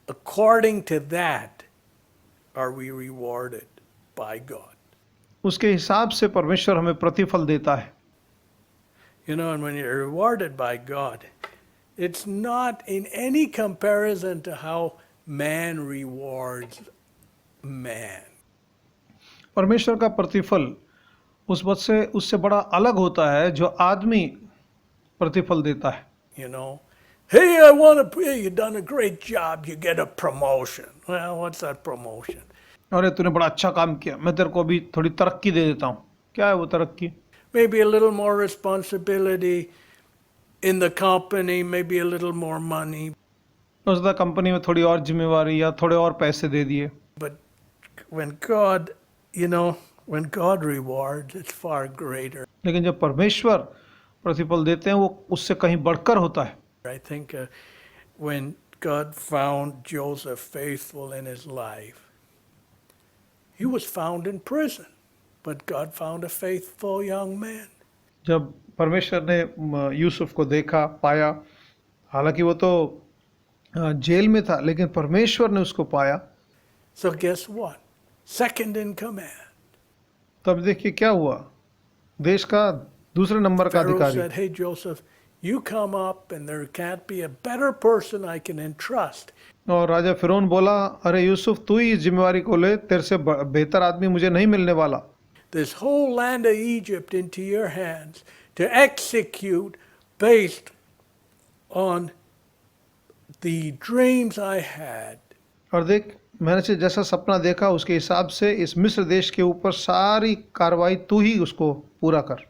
According to that are we rewarded by God. उसके हिसाब से परमेश्वर हमें प्रतिफल देता है। You know, and when you're rewarded by God, it's not in any comparison to how man rewards man. परमेश्वर का प्रतिफल उस बात से उससे बड़ा अलग होता है जो आदमी प्रतिफल देता है। You know, hey, I want to pay, you've done a great job, you get a promotion. Well, what's that promotion? अरे तूने बड़ा अच्छा काम किया, मैं तेरे को अभी थोड़ी तरक्की दे देता हूँ। क्या है वो तरक्की? Maybe a little more responsibility in the company, maybe a little more money. उसदा कंपनी में थोड़ी और जिम्मेवारी या थोड़े और पैसे दे दिए। But when God, you know, when God rewards, it's far greater. लेकिन जब परमेश्वर प्रतिफल देते हैं वो उससे कहीं बढ़कर होता है। I think when God found Joseph faithful in his life, he was found in prison, but God found a faithful young man. जब परमेश्वर ने यूसुफ को देखा, पाया, हालांकि वो तो जेल में था, लेकिन परमेश्वर ने उसको पाया। So guess what? Second in command. तब देखिए क्या हुआ, देश का दूसरे नंबर का Pharaoh अधिकारी। said, hey Joseph, you come up and there can't be a better person I can entrust. और राजा फिरौन बोला, अरे यूसुफ तू ही इस जिम्मेवारी को ले, तेरे से बेहतर आदमी मुझे नहीं मिलने वाला। This whole land of Egypt into your hands to execute based on the dreams I had. और देख, मैंने से जैसा सपना देखा उसके हिसाब से इस मिस्र देश के ऊपर सारी कार्रवाई तू ही उसको पूरा कर।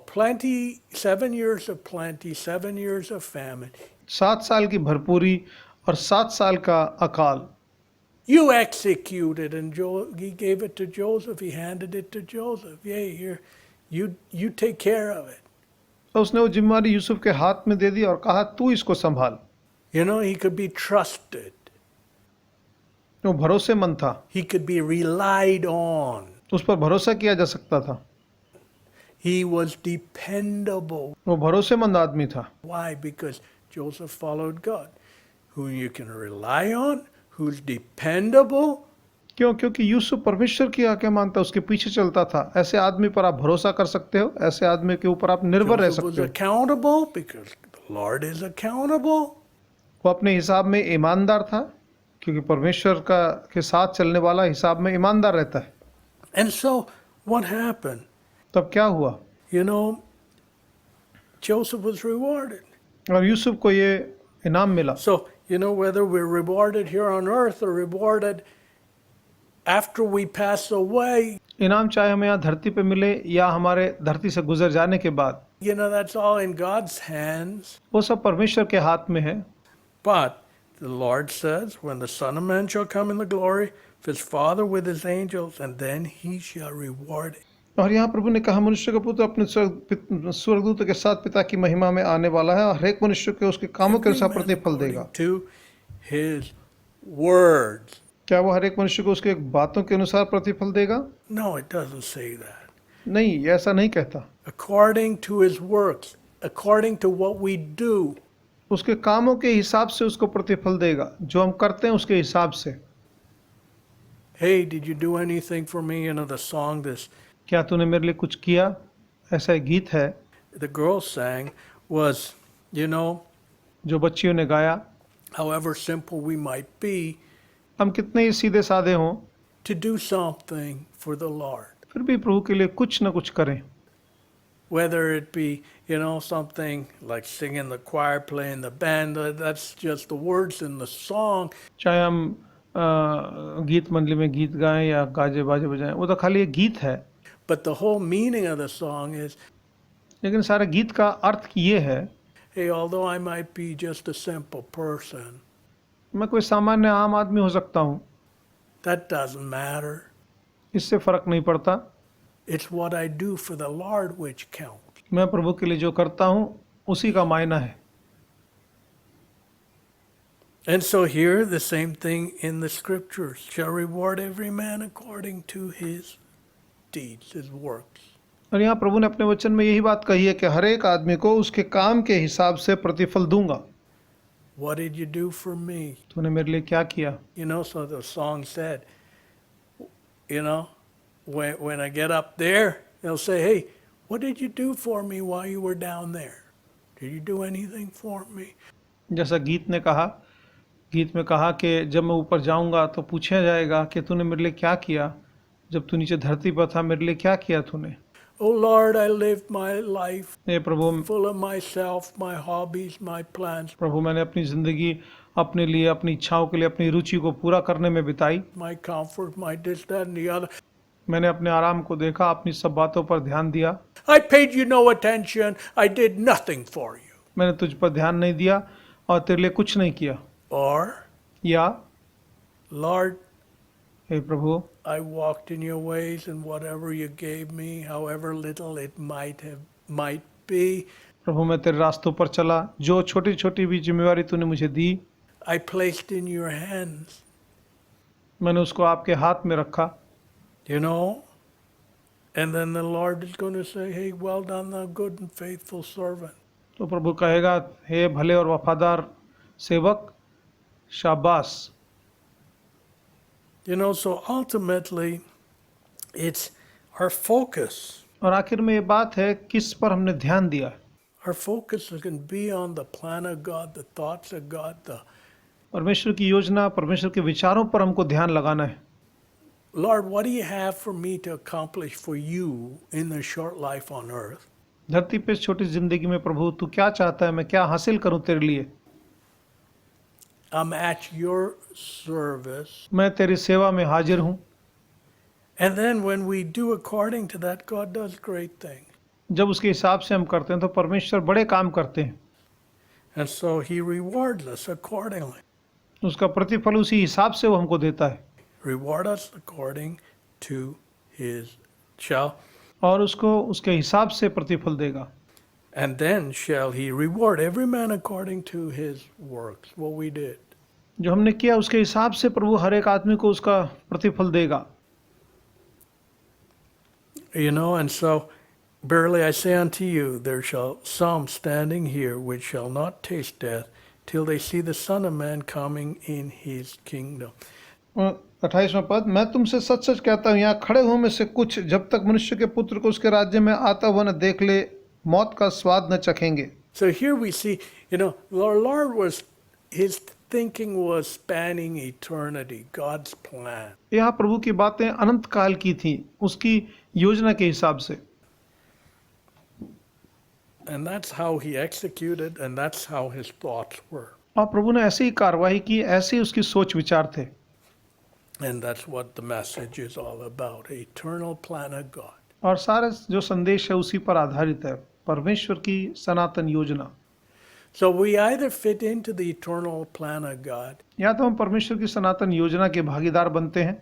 Plenty, 7 years of plenty, 7 years of famine. 7 साल की भरपूरी और 7 साल का अकाल। You executed, and he gave it to Joseph. He handed it to Joseph. Yeah, here, you take care of it. तो उसने वो जिम्मेवारी यूसुफ के हाथ में दे दी और कहा तू इसको संभाल। You know, he could be trusted. वो भरोसेमंद था, He could be relied on. उस पर भरोसा किया जा सकता था। He was dependable. वो भरोसेमंद आदमी था। Why? Because Joseph followed God, who you can rely on, who's dependable. क्यों? क्योंकि यूसुफ परमेश्वर की आज्ञा मानता, उसके पीछे चलता था। ऐसे आदमी पर आप भरोसा कर सकते हो, ऐसे आदमी के ऊपर आप निर्भर रह Joseph was सकते हो। accountable because the Lord is accountable. वो अपने हिसाब में ईमानदार था, क्योंकि परमेश्वर का के साथ चलने वाला हिसाब में ईमानदार रहता है। And so what happened? तब क्या हुआ? You know, Joseph was rewarded. और यूसुफ को ये इनाम मिला। So, you know, whether we're rewarded here on earth or rewarded after we pass away, इनाम चाहे हमें यहाँ धरती पे मिले या हमारे धरती से गुजर जाने के बाद, you know, that's all in God's hands. वो सब परमेश्वर के हाथ में है। But the Lord says, when the Son of Man shall come in the glory of his Father with his angels, and then he shall reward it. और यहाँ प्रभु ने कहा, मनुष्य का पुत्र अपने स्वर्गदूतों के साथ पिता की महिमा में आने वाला है और हर एक मनुष्य के उसके कामों के अनुसार Every man प्रतिफल देगा। according to his words. क्या वो हर एक मनुष्य को उसके बातों के अनुसार प्रतिफल देगा? No, it doesn't say that. नहीं, ऐसा नहीं कहता। According to his works, according to what we do. उसके कामों के हिसाब से उसको प्रतिफल देगा, जो हम करते हैं उसके हिसाब से। Hey, did you do anything for me? You know, the song this क्या तूने मेरे लिए कुछ किया? ऐसा एक गीत है the girl sang was, you know, जो बच्चियों ने गाया। however simple we might be, हम कितने ही सीधे साधे हों, to do something for the Lord. फिर भी प्रभु के लिए कुछ न कुछ करें। whether it be, something like singing the choir, playing the band, that's just the words in the song. चाहे हम गीत मंडली में गीत गाएं या गाजे बाजे बजाएं, वो तो खाली एक गीत है। But the whole meaning of the song is, लेकिन सारे गीत का अर्थ ये है, hey, although I might be just a simple person, मैं कोई सामान्य आम आदमी हो सकता हूँ, that doesn't matter. इससे फर्क नहीं पड़ता। It's what I do for the Lord which counts. मैं प्रभु के लिए जो करता हूँ उसी का मायना है। And so here the same thing in the scriptures, shall reward every man according to his deeds, his works. और यहाँ प्रभु ने अपने वचन में यही बात कही है कि हर एक आदमी को उसके काम के हिसाब से प्रतिफल दूंगा। What did you do for me? तूने मेरे लिए क्या किया? So the song said, when I get up there, they'll say, hey, what did you do for me while you were down there? Did you do anything for me? जैसा गीत में कहा कि जब मैं ऊपर जाऊंगा तो पूछा जाएगा कि तूने मेरे लिए क्या किया, जब तू नीचे धरती पर था मेरे लिए क्या किया तूने? Oh Lord, I lived my life hey Prabhu, full of myself, my hobbies, my plans, प्रभु मैंने अपनी जिंदगी अपने लिए, अपनी इच्छाओं के लिए, अपनी रुचि को पूरा करने में बिताई। my comfort, my this, that, and the other. मैंने अपने आराम को देखा, अपनी सब बातों पर ध्यान दिया। I paid you no attention. I did nothing for you. मैंने तुझ पर ध्यान नहीं दिया और तेरे लिए कुछ नहीं किया। Or, या Lord, hey Prabhu, I walked in your ways, and whatever you gave me, however little it might be, प्रभु मैं तेरे रास्तों पर चला, जो छोटी छोटी भी जिम्मेवारी तूने मुझे दी, I placed in your hands. मैंने उसको आपके हाथ में रखा। And then the Lord is going to say, hey, well done, thou good and faithful servant. तो प्रभु कहेगा, हे भले और वफादार सेवक, शाबाश। So ultimately, it's our focus. और आखिर में ये बात है किस पर हमने ध्यान दिया। Our focus can be on the plan of God, the thoughts of God, परमेश्वर की योजना, परमेश्वर के विचारों पर हमको ध्यान लगाना है। Lord, what do you have for me to accomplish for you in this short life on earth? धरती पे इस छोटी जिंदगी में प्रभु तू क्या चाहता है, मैं क्या हासिल करूं तेरे लिए? I'm at your service. मैं तेरी सेवा में हाजिर हूं। And then when we do according to that, God does great things. जब उसके हिसाब से हम करते हैं तो परमेश्वर बड़े काम करते हैं। And so he rewards us accordingly. उसका प्रतिफल उसी हिसाब से वो हमको देता है। Reward us according to his shall. और उसको उसके हिसाब से प्रतिफल देगा। And then shall he reward every man according to his works, what we did. जो हमने किया उसके हिसाब से प्रभु हर एक आदमी को उसका प्रतिफल देगा। And so verily I say unto you, there shall some standing here which shall not taste death till they see the Son of Man coming in his kingdom. 28वां पद, मैं तुमसे सच सच कहता हूँ, यहाँ खड़े हुए में से कुछ जब तक मनुष्य के पुत्र को उसके राज्य में आता हुआ न देख ले, मौत का स्वाद न चखेंगे। So here we see, the Lord was, his thinking was spanning eternity, God's plan. यहाँ प्रभु की बातें अनंत काल की थी, उसकी योजना के हिसाब से। And that's how he executed, and that's how his thoughts were. और प्रभु ने ऐसी ही कार्रवाई की, ऐसे ही उसकी सोच विचार थे। And that's what the message is all about, eternal plan of God. और सारा जो संदेश है उसी पर आधारित है, परमेश्वर की सनातन योजना। So we either fit into the eternal plan of God या तो हम परमेश्वर की सनातन योजना के भागीदार बनते हैं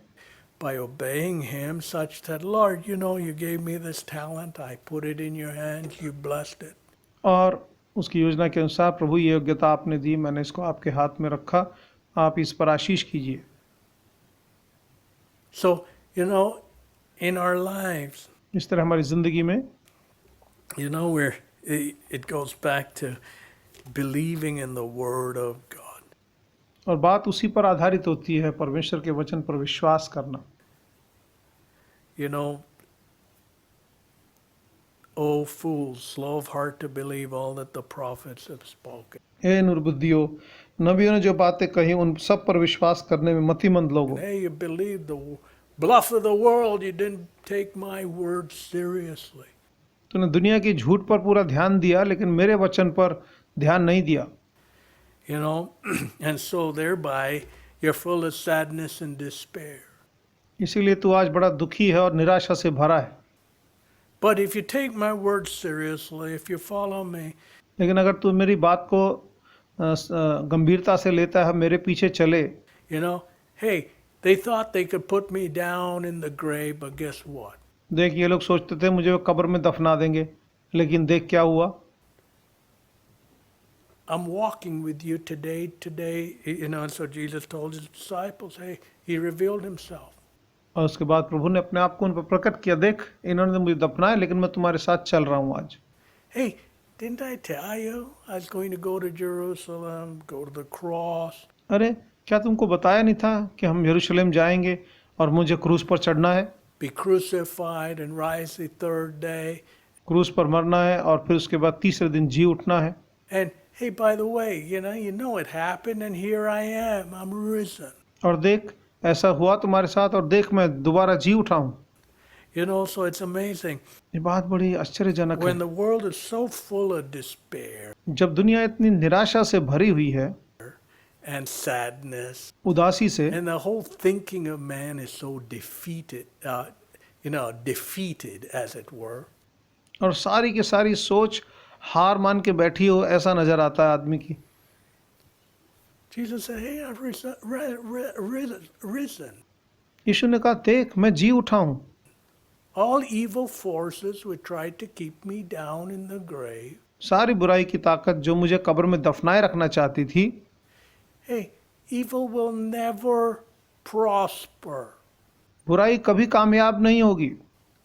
by obeying him such that, Lord, you gave me this talent, I put it in your hands, you blessed it. और उसकी योजना के अनुसार, प्रभु ये योग्यता आपने दी, मैंने इसको आपके हाथ में रखा, आप इस पर आशीष कीजिए। So, in our lives, इस तरह हमारी जिंदगी में it goes back to believing in the word of God. और बात उसी पर आधारित होती है, परमेश्वर के वचन पर विश्वास करना। O fools, slow of heart to believe all that the prophets have spoken. हे निर्बुद्धियों, नबियों ने जो बातें कही उन सब पर विश्वास करने में मतिमंद लोगों। Hey, you believed the bluff of the world, you didn't take my word seriously. तूने दुनिया की झूठ पर पूरा ध्यान दिया, लेकिन मेरे वचन पर ध्यान नहीं दिया। You know, and so thereby you're full of sadness and despair. इसीलिए तू आज बड़ा दुखी है और निराशा से भरा है। But if you take my words seriously, if you follow me, लेकिन अगर तू मेरी बात को गंभीरता से लेता है, मेरे पीछे चले। you know, hey, they thought they could put me down in the grave, but guess what? देख, ये लोग सोचते थे मुझे वो कब्र में दफना देंगे, लेकिन देख क्या हुआ। I'm walking with you today, you know, and so Jesus told his disciples, hey, he revealed himself. और उसके बाद प्रभु ने अपने आप को उन पर प्रकट किया, देख इन्होंने मुझे दफनाया, लेकिन मैं तुम्हारे साथ चल रहा हूँ आज। Hey, didn't I tell you I was going to go to Jerusalem, go to the cross? अरे क्या तुमको बताया नहीं था कि हम यरूशलेम जाएंगे और मुझे क्रूस पर चढ़ना है, Be crucified and rise the third day. क्रूस पर मरना है और फिर उसके बाद तीसरे दिन जी उठना है। And hey, by the way, you know it happened, and here I am. I'm risen. और देख ऐसा हुआ तुम्हारे साथ, और देख मैं दोबारा जी उठा हूँ। You know, so it's amazing. ये बात बड़ी आश्चर्यजनक When है। the world is so full of despair जब दुनिया इतनी निराशा से भरी हुई है, and sadness, उदासी से, and the whole thinking of man is so defeated, defeated as it were. और सारी की सारी सोच हार मान के बैठी हो, ऐसा नजर आता है आदमी की। Jesus said, hey, I've risen. यीशु ने कहा, देख मैं जी उठा हूँ। All evil forces would try to keep me down in the grave. सारी बुराई की ताकत जो मुझे कब्र में दफनाए रखना चाहती थी, Hey, evil will never prosper. बुराई कभी कामयाब नहीं होगी।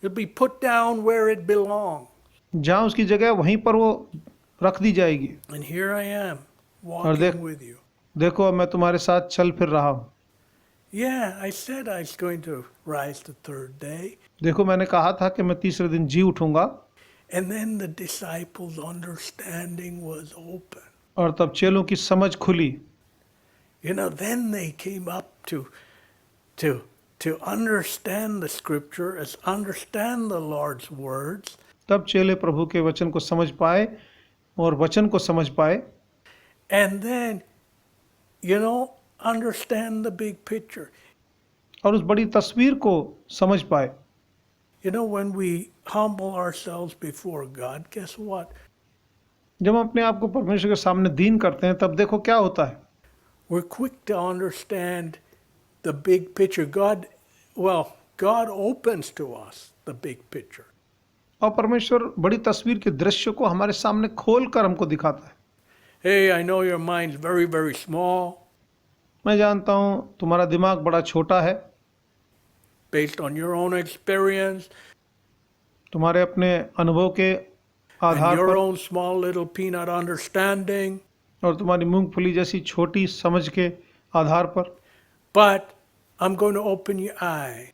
It'll be put down where it belongs. जहाँ उसकी जगह वहीं पर वो रख दी जाएगी। And here I am, और देख, walking with you. देखो अब मैं तुम्हारे साथ चल फिर रहा हूँ। Yeah, I said I was going to rise the third day. देखो मैंने कहा था कि मैं तीसरे दिन जी उठूंगा। And then the disciples' understanding was open. और तब चेलों की समझ खुली। You know, then they came up to understand the scripture, as understand the Lord's words. तब चेले प्रभु के वचन को समझ पाए और वचन को समझ पाए। And then, understand the big picture. और उस बड़ी तस्वीर को समझ पाए। When we humble ourselves before God, guess what? जब हम अपने आप को परमेश्वर के सामने दीन करते हैं, तब देखो क्या होता है। We're quick to understand the big picture. God opens to us the big picture. और परमेश्वर बड़ी तस्वीर के दृश्य को हमारे सामने खोल कर हमको दिखाता है। Hey, I know your mind's very, very small. मैं जानता हूँ तुम्हारा दिमाग बड़ा छोटा है, Based on your own experience तुम्हारे अपने अनुभव के and आधार your पर own small little peanut understanding. और तुम्हारी मूंगफली जैसी छोटी समझ के आधार पर। But I'm going to open your eye.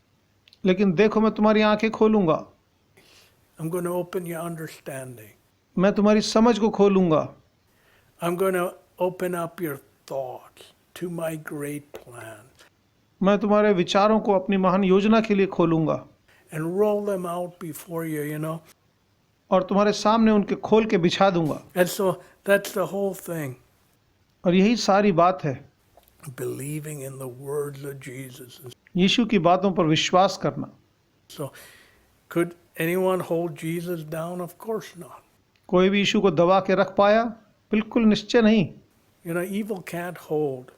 लेकिन देखो मैं तुम्हारी आंखें खोलूंगा, I'm going to open your understanding. मैं तुम्हारी समझ को खोलूंगा, I'm going to open up your thoughts to my great plan मैं तुम्हारे विचारों को अपनी महान योजना के लिए खोलूंगा and roll them out before you. और तुम्हारे सामने उनके खोल के बिछा दूंगा। And so that's the whole thing. और यही सारी बात है, Believing in the words of Jesus. यीशु की बातों पर विश्वास करना। So could anyone hold Jesus down? Of course not. कोई भी यीशु को दबा के रख पाया? बिल्कुल निश्चय नहीं। Evil can't hold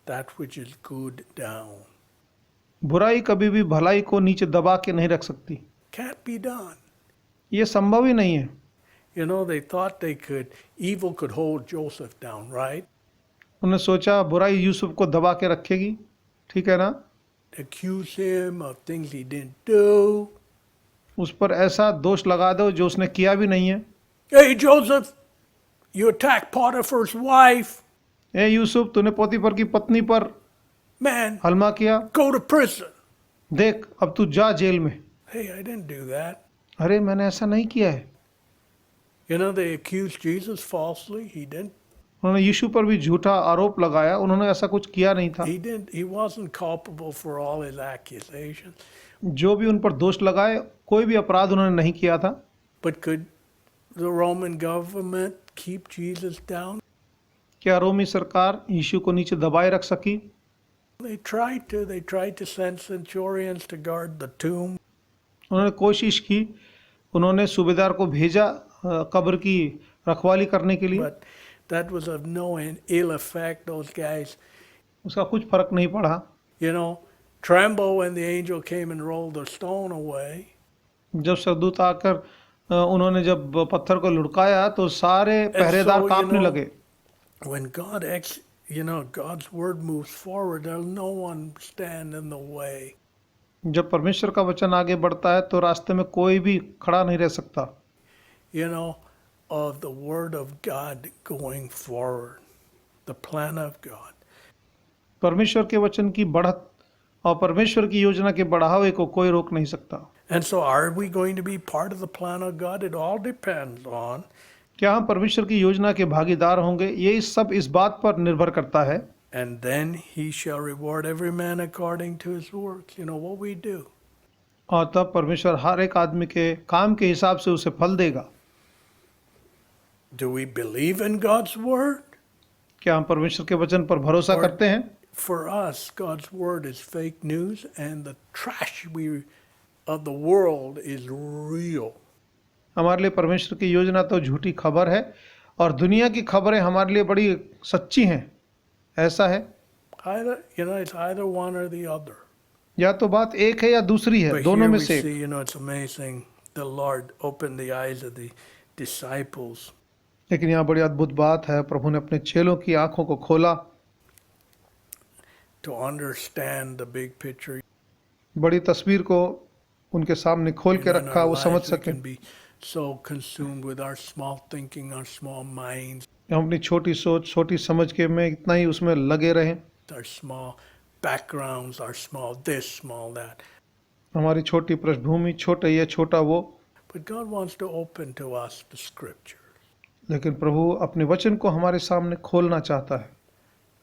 that which is good down. बुराई कभी भी भलाई को नीचे दबा के नहीं रख सकती, Can't be done. ये संभव ही नहीं है। They thought evil could hold Joseph down, right? उन्होंने सोचा बुराई यूसुफ को दबा के रखेगी, ठीक है ना? Accuse him of things he didn't do. उस पर ऐसा दोष लगा दो जो उसने किया भी नहीं है। Hey, Joseph, you attacked Potiphar's wife. ए यूसुफ, तूने पोतीफर की पत्नी पर Man, हल्मा किया, go to prison. देख अब तू जा जेल में। Hey, I didn't do that. अरे मैंने ऐसा नहीं किया है। They accused Jesus falsely. He didn't. उन्होंने यीशु पर भी झूठा आरोप लगाया, उन्होंने ऐसा कुछ किया नहीं था। He wasn't culpable for all his accusations. जो भी उन पर दोष लगाए, कोई भी अपराध उन्होंने नहीं किया था। But could the Roman government keep Jesus down? क्या रोमी सरकार यीशु को नीचे दबाए रख सकी? They tried to. They tried to send centurions to guard the tomb. उन्होंने कोशिश की, उन्होंने सूबेदार को भेजा कब्र की रखवाली करने के लिए, But that was of no ill effect. Those guys, उसका कुछ फर्क नहीं पड़ा. trembled when the angel came and rolled the stone away. जब सरदूत आकर उन्होंने जब पत्थर को लुढ़काया तो सारे पहरेदार कांपने लगे. When God's word moves forward, there'll no one stand in the way. जब परमेश्वर का वचन आगे बढ़ता है तो रास्ते में कोई भी खड़ा नहीं रह सकता. Of the word of God going forward, the plan of God. परमेश्वर के वचन की बढ़त और परमेश्वर की योजना के बढ़ावे को कोई रोक नहीं सकता. And so are we going to be part of the plan of God? It all depends on. क्या हम परमेश्वर की योजना के भागीदार होंगे? ये सब इस बात पर निर्भर करता है. And then he shall reward every man according to his works. What we do. और तब परमेश्वर हर एक आदमी के काम के हिसाब से उसे फल देगा. Do we believe in God's word? क्या हम परमेश्वर के वचन पर भरोसा करते हैं? For us, God's word is fake news, and the trash of the world is real. हमारे लिए परमेश्वर की योजना तो झूठी खबर है और दुनिया की खबरें हमारे लिए बड़ी सच्ची हैं. ऐसा है. It's either one or the other. या तो बात एक है या दूसरी है, But दोनों here में we से एक. see, it's amazing. The Lord opened the eyes of the disciples. लेकिन यहाँ बड़ी अद्भुत बात है, प्रभु ने अपने चेलों की आंखों को खोला To understand the big picture. बड़ी तस्वीर को उनके सामने खोल के In रखा, our वो समझ lives, we सके. can be so consumed with our small thinking, our small minds, हम अपनी छोटी सोच छोटी समझ के में इतना ही उसमें लगे रहें, our small backgrounds, our small this, small that. हमारी छोटी पृष्ठभूमि, छोटा ये छोटा वो. But God wants to open to us the scriptures. लेकिन प्रभु अपने वचन को हमारे सामने खोलना चाहता है.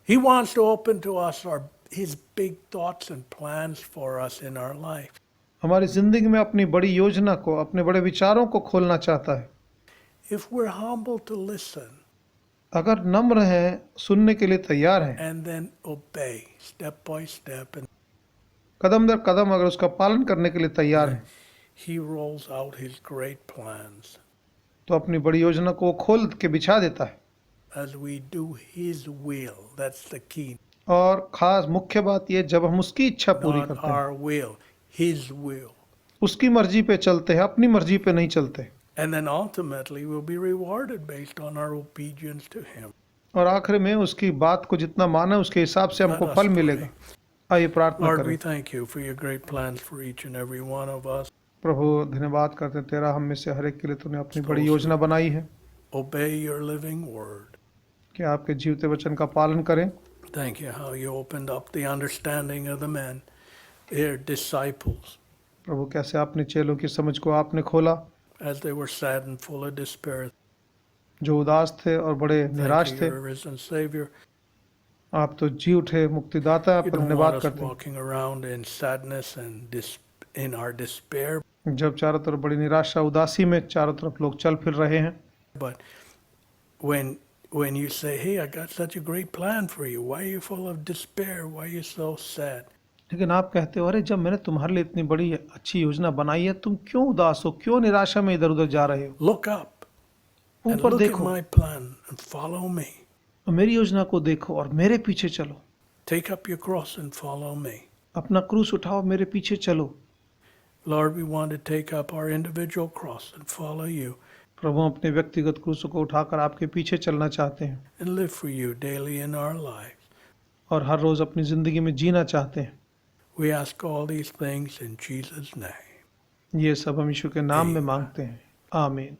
He wants to open to us his big thoughts and plans for us in our life. हमारी जिंदगी में अपनी बड़ी योजना को, अपने बड़े विचारों को खोलना चाहता है. If we're humble to listen अगर नम्र हैं, सुनने के लिए तैयार हैं, and then obey step by step, and कदम दर कदम अगर उसका पालन करने के लिए तैयार हैं, he rolls out his great plans तो अपनी बड़ी योजना को वो खोल के बिछा देता है. as we do his will. That's the key. और खास मुख्य बात ये, जब हम उसकी इच्छा पूरी Not करते हैं, our will, his will. उसकी मर्जी पे चलते हैं, अपनी मर्जी पे नहीं चलते. And then ultimately we'll be rewarded based on our obedience to him. और आखिर में उसकी बात को जितना माने उसके हिसाब से हमको Let us फल मिलेगा. आइए प्रार्थना Lord, करें. we thank you for your great plans for each and every one of us. प्रभु धन्यवाद करते हैं तेरा, हम में से हर एक के लिए तूने अपनी बड़ी योजना बनाई है Obey your living word. कि आपके जीवते वचन का पालन करें. Thank you how you opened up the understanding of the men, their disciples, प्रभु कैसे आपने चेलों की समझ को आपने खोला, as they were sad and full of despair. जो उदास थे और बड़े निराश Thank you, थे. your risen Savior. आप तो जी उठे मुक्तिदाता, You आपका don't want धन्यवाद us करते हैं. walking around in sadness and in our despair, जब चारों तरफ बड़ी निराशा उदासी में चारों तरफ लोग चल फिर रहे हैं, but when you say, "Hey, I got such a great plan for you. Why are you full of despair? Why are you so sad?" लेकिन आप कहते हो अरे जब मैंने तुम्हारे लिए इतनी बड़ी अच्छी योजना बनाई है, तुम क्यों उदास हो, क्यों निराशा में इधर उधर जा रहे हो? Look up and ऊपर look at देखो my plan and follow me. और मेरी योजना को देखो और मेरे पीछे चलो. Take up your cross and follow me. अपना क्रूस उठाओ, मेरे पीछे चलो. Lord, we want to take up our individual cross and follow you प्रभु हम अपने व्यक्तिगत क्रूस को उठाकर आपके पीछे चलना चाहते हैं and live for you daily in our lives. और हर रोज अपनी जिंदगी में जीना चाहते हैं. We ask all these things in Jesus' name. ये सब हम यीशु के नाम में मांगते हैं. आमीन.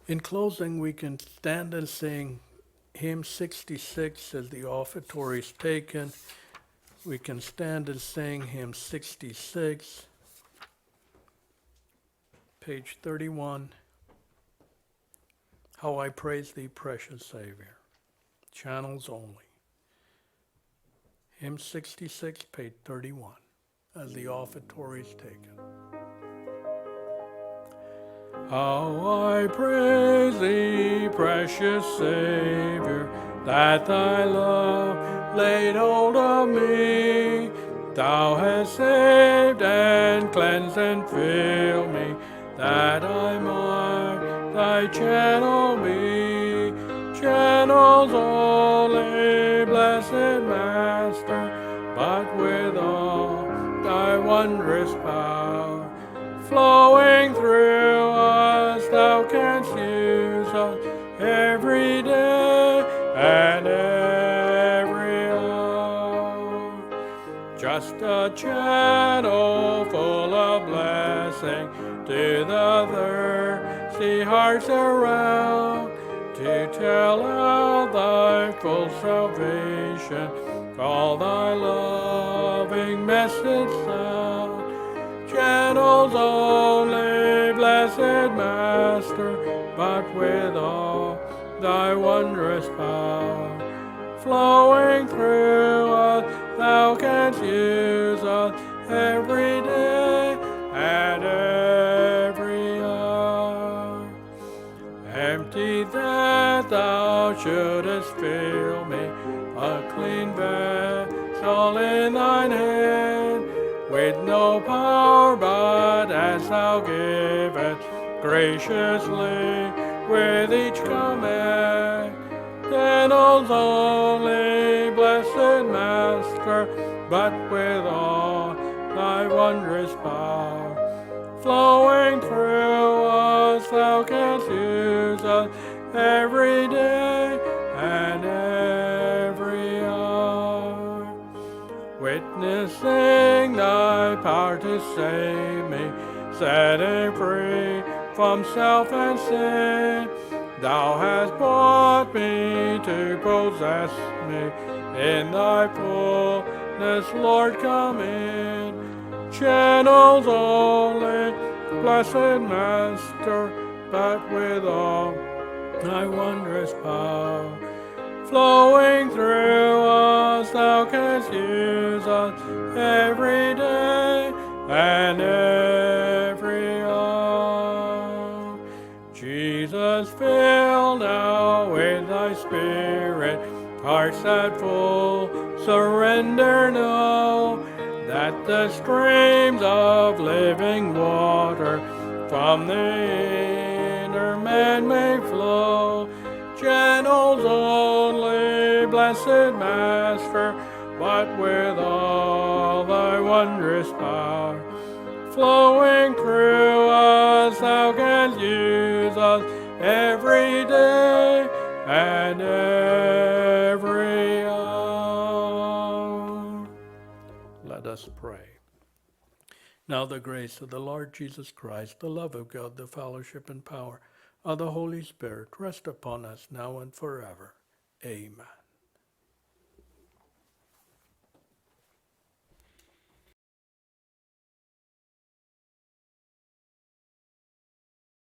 In closing, we can stand and sing hymn 66 as the offertory is taken. We can stand and sing hymn 66, page 31. How I praise thee, precious Savior. Channels only. Hymn 66, page 31, as the offertory is taken. How I praise thee, precious Savior, that thy love laid hold of me. Thou hast saved and cleansed and filled me, that I might thy channel be. Channels only, blessed Master, but with all thy wondrous power, flowing through us, thou canst use us every day and every hour. Just a channel full of blessing to the thirsty hearts around, to tell of thy full salvation, call thy loving message sound. Channels only, blessed Master, but with all thy wondrous power, flowing through us, thou canst use us every day and every hour. Empty that thou shouldest fill me, a clean vessel in thine hand, with no power but as thou givest graciously with each command. Channels only, blessed Master, but with all thy wondrous power, flowing through us, thou canst use us every day and every hour. Witnessing thy power to save me, setting free from self and sin, thou hast brought me to possess me in thy fullness, Lord, come in. Channels only, blessed Master, but with all thy wondrous power, flowing through us, thou canst use us every day and every hour. Jesus, fill now with thy Spirit hearts that full surrender know, that the streams of living water from the inner man may flow. Channels only, blessed Master, but with all thy wondrous power, flowing through us, thou canst use us every day and every hour. Let us pray. Now the grace of the Lord Jesus Christ, the love of God, the fellowship and power of the Holy Spirit rest upon us now and forever. Amen.